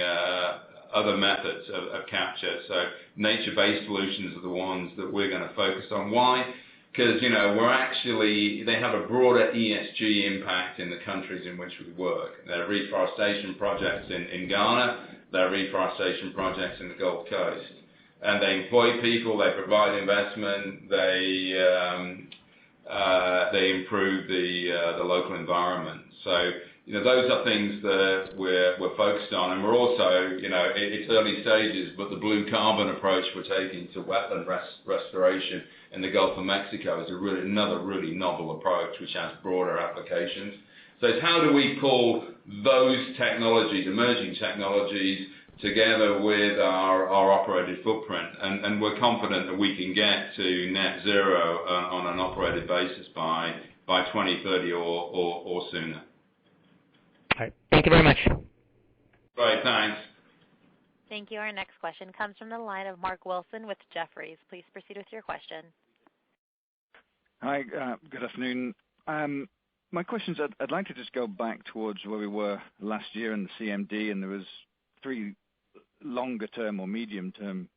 other methods of capture. So nature-based solutions are the ones that we're going to focus on. Why? Because, they have a broader ESG impact in the countries in which we work. There are reforestation projects in Ghana, there are reforestation projects in the Gulf Coast. And they employ people, they provide investment, they improve the local environment. So, those are things that we're focused on. And we're also, it's early stages, but the blue carbon approach we're taking to wetland restoration in the Gulf of Mexico is another really novel approach which has broader applications. So it's how do we pull those technologies, emerging technologies, together with our operated footprint. And we're confident that we can get to net zero on an operated basis by 2030 or sooner. All right. Thank you very much. Great, thanks. Thank you. Our next question comes from the line of Mark Wilson with Jefferies. Please proceed with your question. Hi, good afternoon. My questions, I'd like to just go back towards where we were last year in the CMD, and there was 3 longer-term or medium-term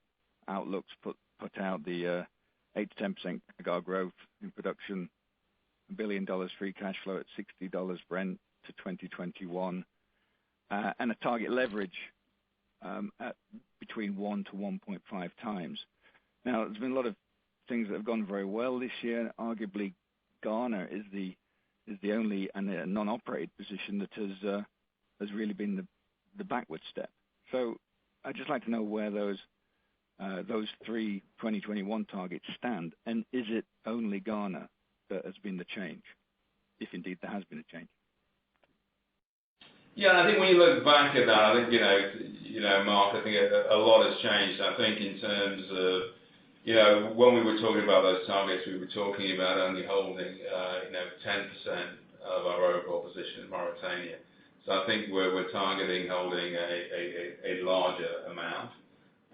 outlooks put out, the 8 to 10% CAGR growth in production, $1 billion free cash flow at $60 Brent to 2021, and a target leverage at between 1 to 1.5 times. Now, there's been a lot of things that have gone very well this year. Arguably, Ghana is the only and a non-operated position that has really been the backward step. So I'd just like to know where those those three 2021 targets stand? And is it only Ghana that has been the change, if indeed there has been a change? Yeah, I think when you look back at that, I think, Mark, I think a lot has changed. I think in terms of, when we were talking about those targets, we were talking about only holding, 10% of our overall position in Mauritania. So I think we're targeting holding a larger amount.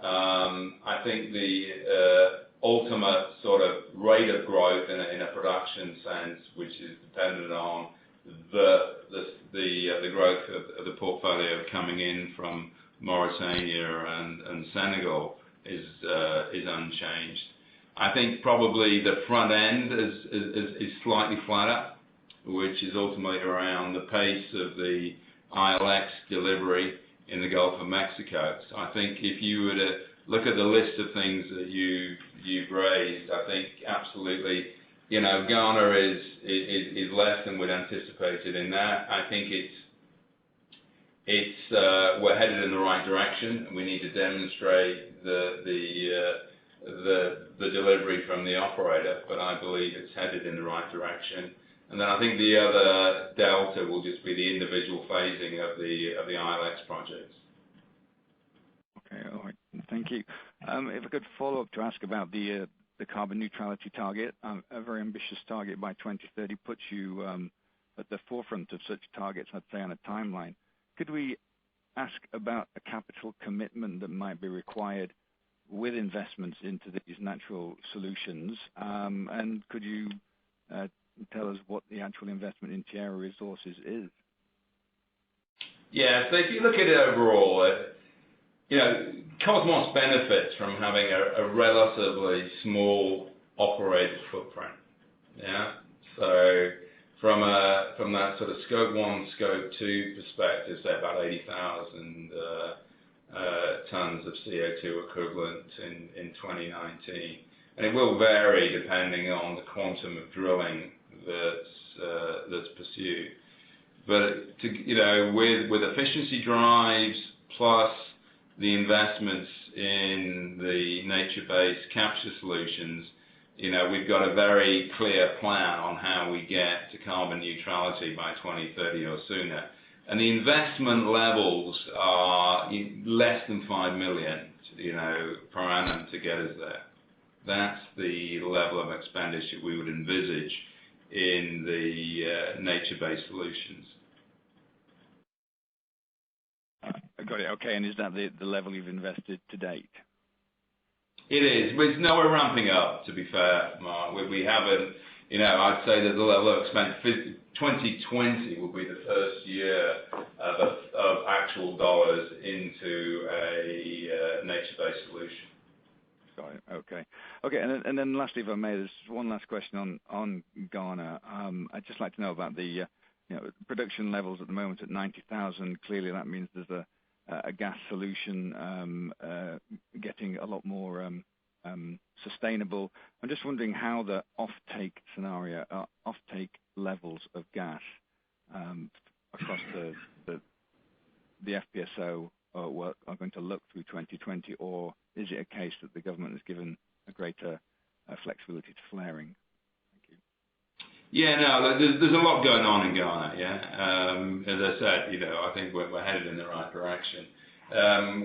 I think the ultimate sort of rate of growth in a production sense, which is dependent on the growth of the portfolio coming in from Mauritania and Senegal is unchanged. I think probably the front end is slightly flatter, which is ultimately around the pace of the ILX delivery in the Gulf of Mexico. So I think if you were to look at the list of things that you've raised, I think absolutely, Ghana is less than we'd anticipated in that. I think we're headed in the right direction, and we need to demonstrate the delivery from the operator, but I believe it's headed in the right direction. And then I think the other delta will just be the individual phasing of the ILX projects. Okay, all right. Thank you. If I could follow up to ask about the carbon neutrality target, a very ambitious target by 2030 puts you at the forefront of such targets, I'd say, on a timeline. Could we ask about a capital commitment that might be required with investments into these natural solutions? And could you tell us what the actual investment in Tierra Resources is? Yeah, so if you look at it overall, Kosmos benefits from having a relatively small operated footprint. Yeah, so from that sort of scope 1, scope 2 perspective, say about 80,000 tons of CO2 equivalent in 2019, and it will vary depending on the quantum of drilling that's pursued. But with efficiency drives plus the investments in the nature-based capture solutions, we've got a very clear plan on how we get to carbon neutrality by 2030 or sooner. And the investment levels are less than 5 million, per annum to get us there. That's the level of expenditure we would envisage in the nature-based solutions. I got it. Okay, and is that the level you've invested to date? It is. But we're ramping up, to be fair, Mark. We haven't, I'd say that the level of expense, 2020 will be the first year of actual dollars into a nature-based solution. Got it. Okay. And then lastly, if I may, there's one last question on Ghana. I'd just like to know about the production levels at the moment at 90,000. Clearly, that means there's a gas solution getting a lot more sustainable. I'm just wondering how the offtake scenario, offtake levels of gas across the FPSO are going to look through 2020, or is it a case that the government has given a greater flexibility to flaring? Thank you. Yeah, no, there's a lot going on in Ghana. Yeah, as I said, I think we're headed in the right direction.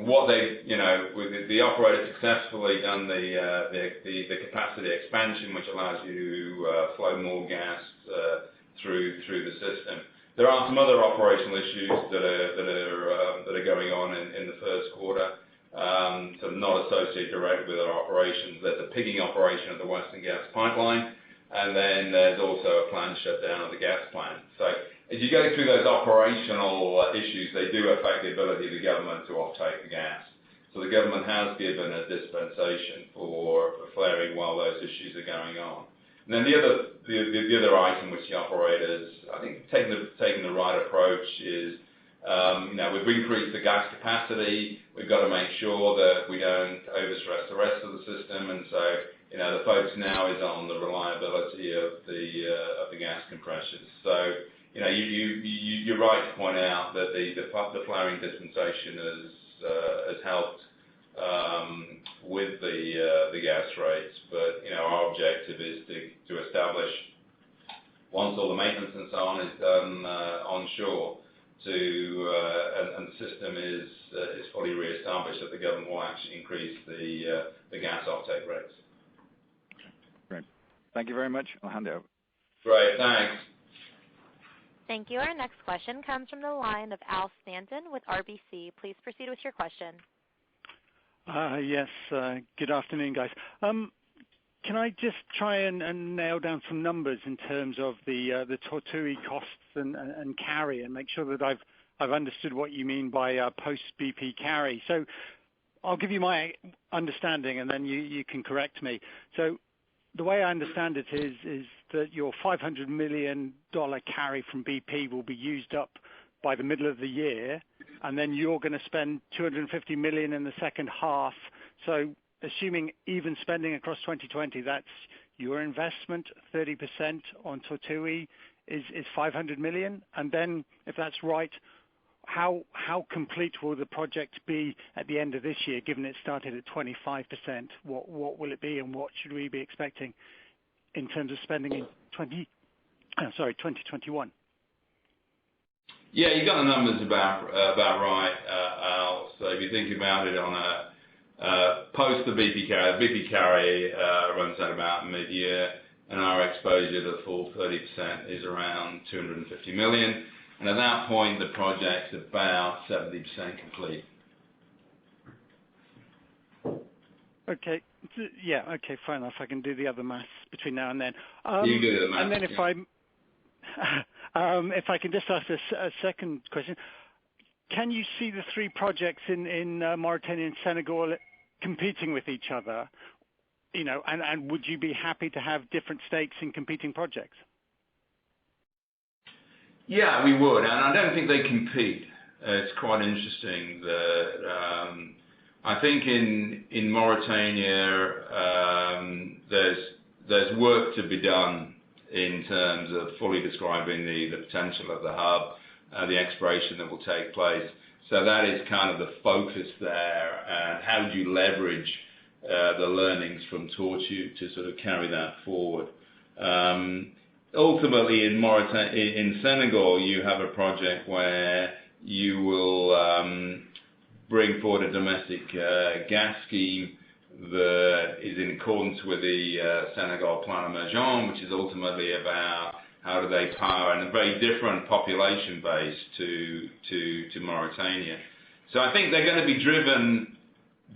What with the operator successfully done the capacity expansion, which allows you to flow more gas through the system. There are some other operational issues that are going on in the first quarter, so not associated directly with our operations. There's a pigging operation of the Western Gas Pipeline, and then there's also a planned shutdown of the gas plant. So as you go through those operational issues, they do affect the ability of the government to offtake the gas. So the government has given a dispensation for flaring while those issues are going on. And then the other item which the operators, I think, taking the right approach is, we've increased the gas capacity. We've got to make sure that we don't overstress the rest of the system, and so the focus now is on the reliability of the gas compressors. So you're right to point out that the flaring dispensation has helped with the gas rates. But our objective is to establish, once all the maintenance and so on is done onshore, and the system is fully re-established, that the government will actually increase the gas offtake rates. Great. Thank you very much. I'll hand it over. Great, thanks. Thank you. Our next question comes from the line of Al Stanton with RBC. Please proceed with your question. Yes. Good afternoon, guys. Can I just try and nail down some numbers in terms of the Tortue costs and carry, and make sure that I've understood what you mean by post BP carry? So I'll give you my understanding, and then you can correct me. So the way I understand it is that your $500 million carry from BP will be used up by the middle of the year, and then you're going to spend $250 million in the second half. So assuming even spending across 2020, that's your investment, 30% on Tortue is $500 million. And then, if that's right, how complete will the project be at the end of this year, given it started at 25%? What will it be, and what should we be expecting in terms of spending in 2021? Yeah, you got the numbers about right, Al. So if you think about it on a post the BP carry runs at about mid-year, and our exposure to the full 30% is around $250 million. And at that point, the project's about 70% complete. Okay. Yeah. Okay. Fine enough. I can do the other maths between now and then. You can do the maths. And then if I can just ask a second question, can you see the three projects in Mauritania and Senegal competing with each other? And would you be happy to have different stakes in competing projects? Yeah, we would, and I don't think they compete. It's quite interesting that I think in Mauritania there's work to be done in terms of fully describing the potential of the hub, the exploration that will take place. So that is kind of the focus there, and how do you leverage the learnings from Tortue to sort of carry that forward. Ultimately, in Senegal, you have a project where you will bring forward a domestic gas scheme that is in accordance with the Senegal Plan Emergent, which is ultimately about how do they power and a very different population base to Mauritania. So I think they're going to be driven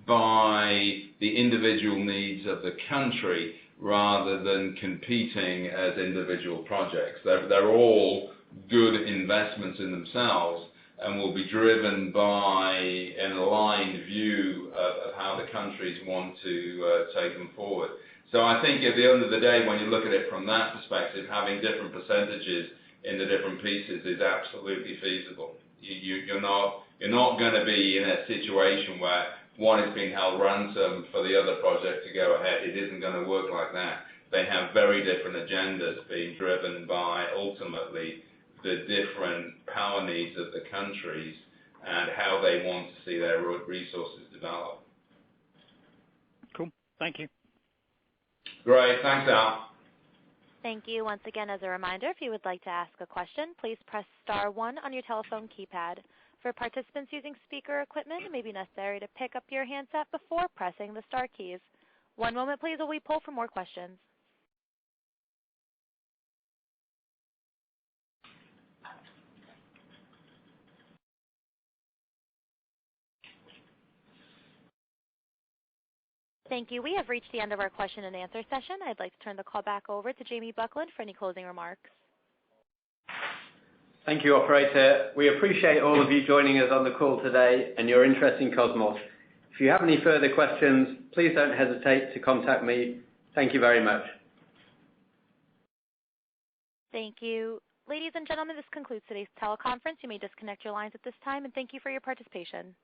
by the individual needs of the country rather than competing as individual projects. They're all good investments in themselves and will be driven by an aligned view of how the countries want to take them forward. So I think at the end of the day, when you look at it from that perspective, having different percentages in the different pieces is absolutely feasible. You're not going to be in a situation where one is being held ransom for the other project to go ahead. It isn't going to work like that. They have very different agendas being driven by ultimately the different power needs of the countries and how they want to see their resources develop. Cool. Thank you. Great. Thanks, Al. Thank you. Once again, as a reminder, if you would like to ask a question, please press star 1 on your telephone keypad. For participants using speaker equipment, it may be necessary to pick up your handset before pressing the star keys. One moment, please, while we pull for more questions. Thank you. We have reached the end of our question and answer session. I'd like to turn the call back over to Jamie Buckland for any closing remarks. Thank you, operator. We appreciate all of you joining us on the call today and your interest in Kosmos. If you have any further questions, please don't hesitate to contact me. Thank you very much. Thank you. Ladies and gentlemen, this concludes today's teleconference. You may disconnect your lines at this time, and thank you for your participation.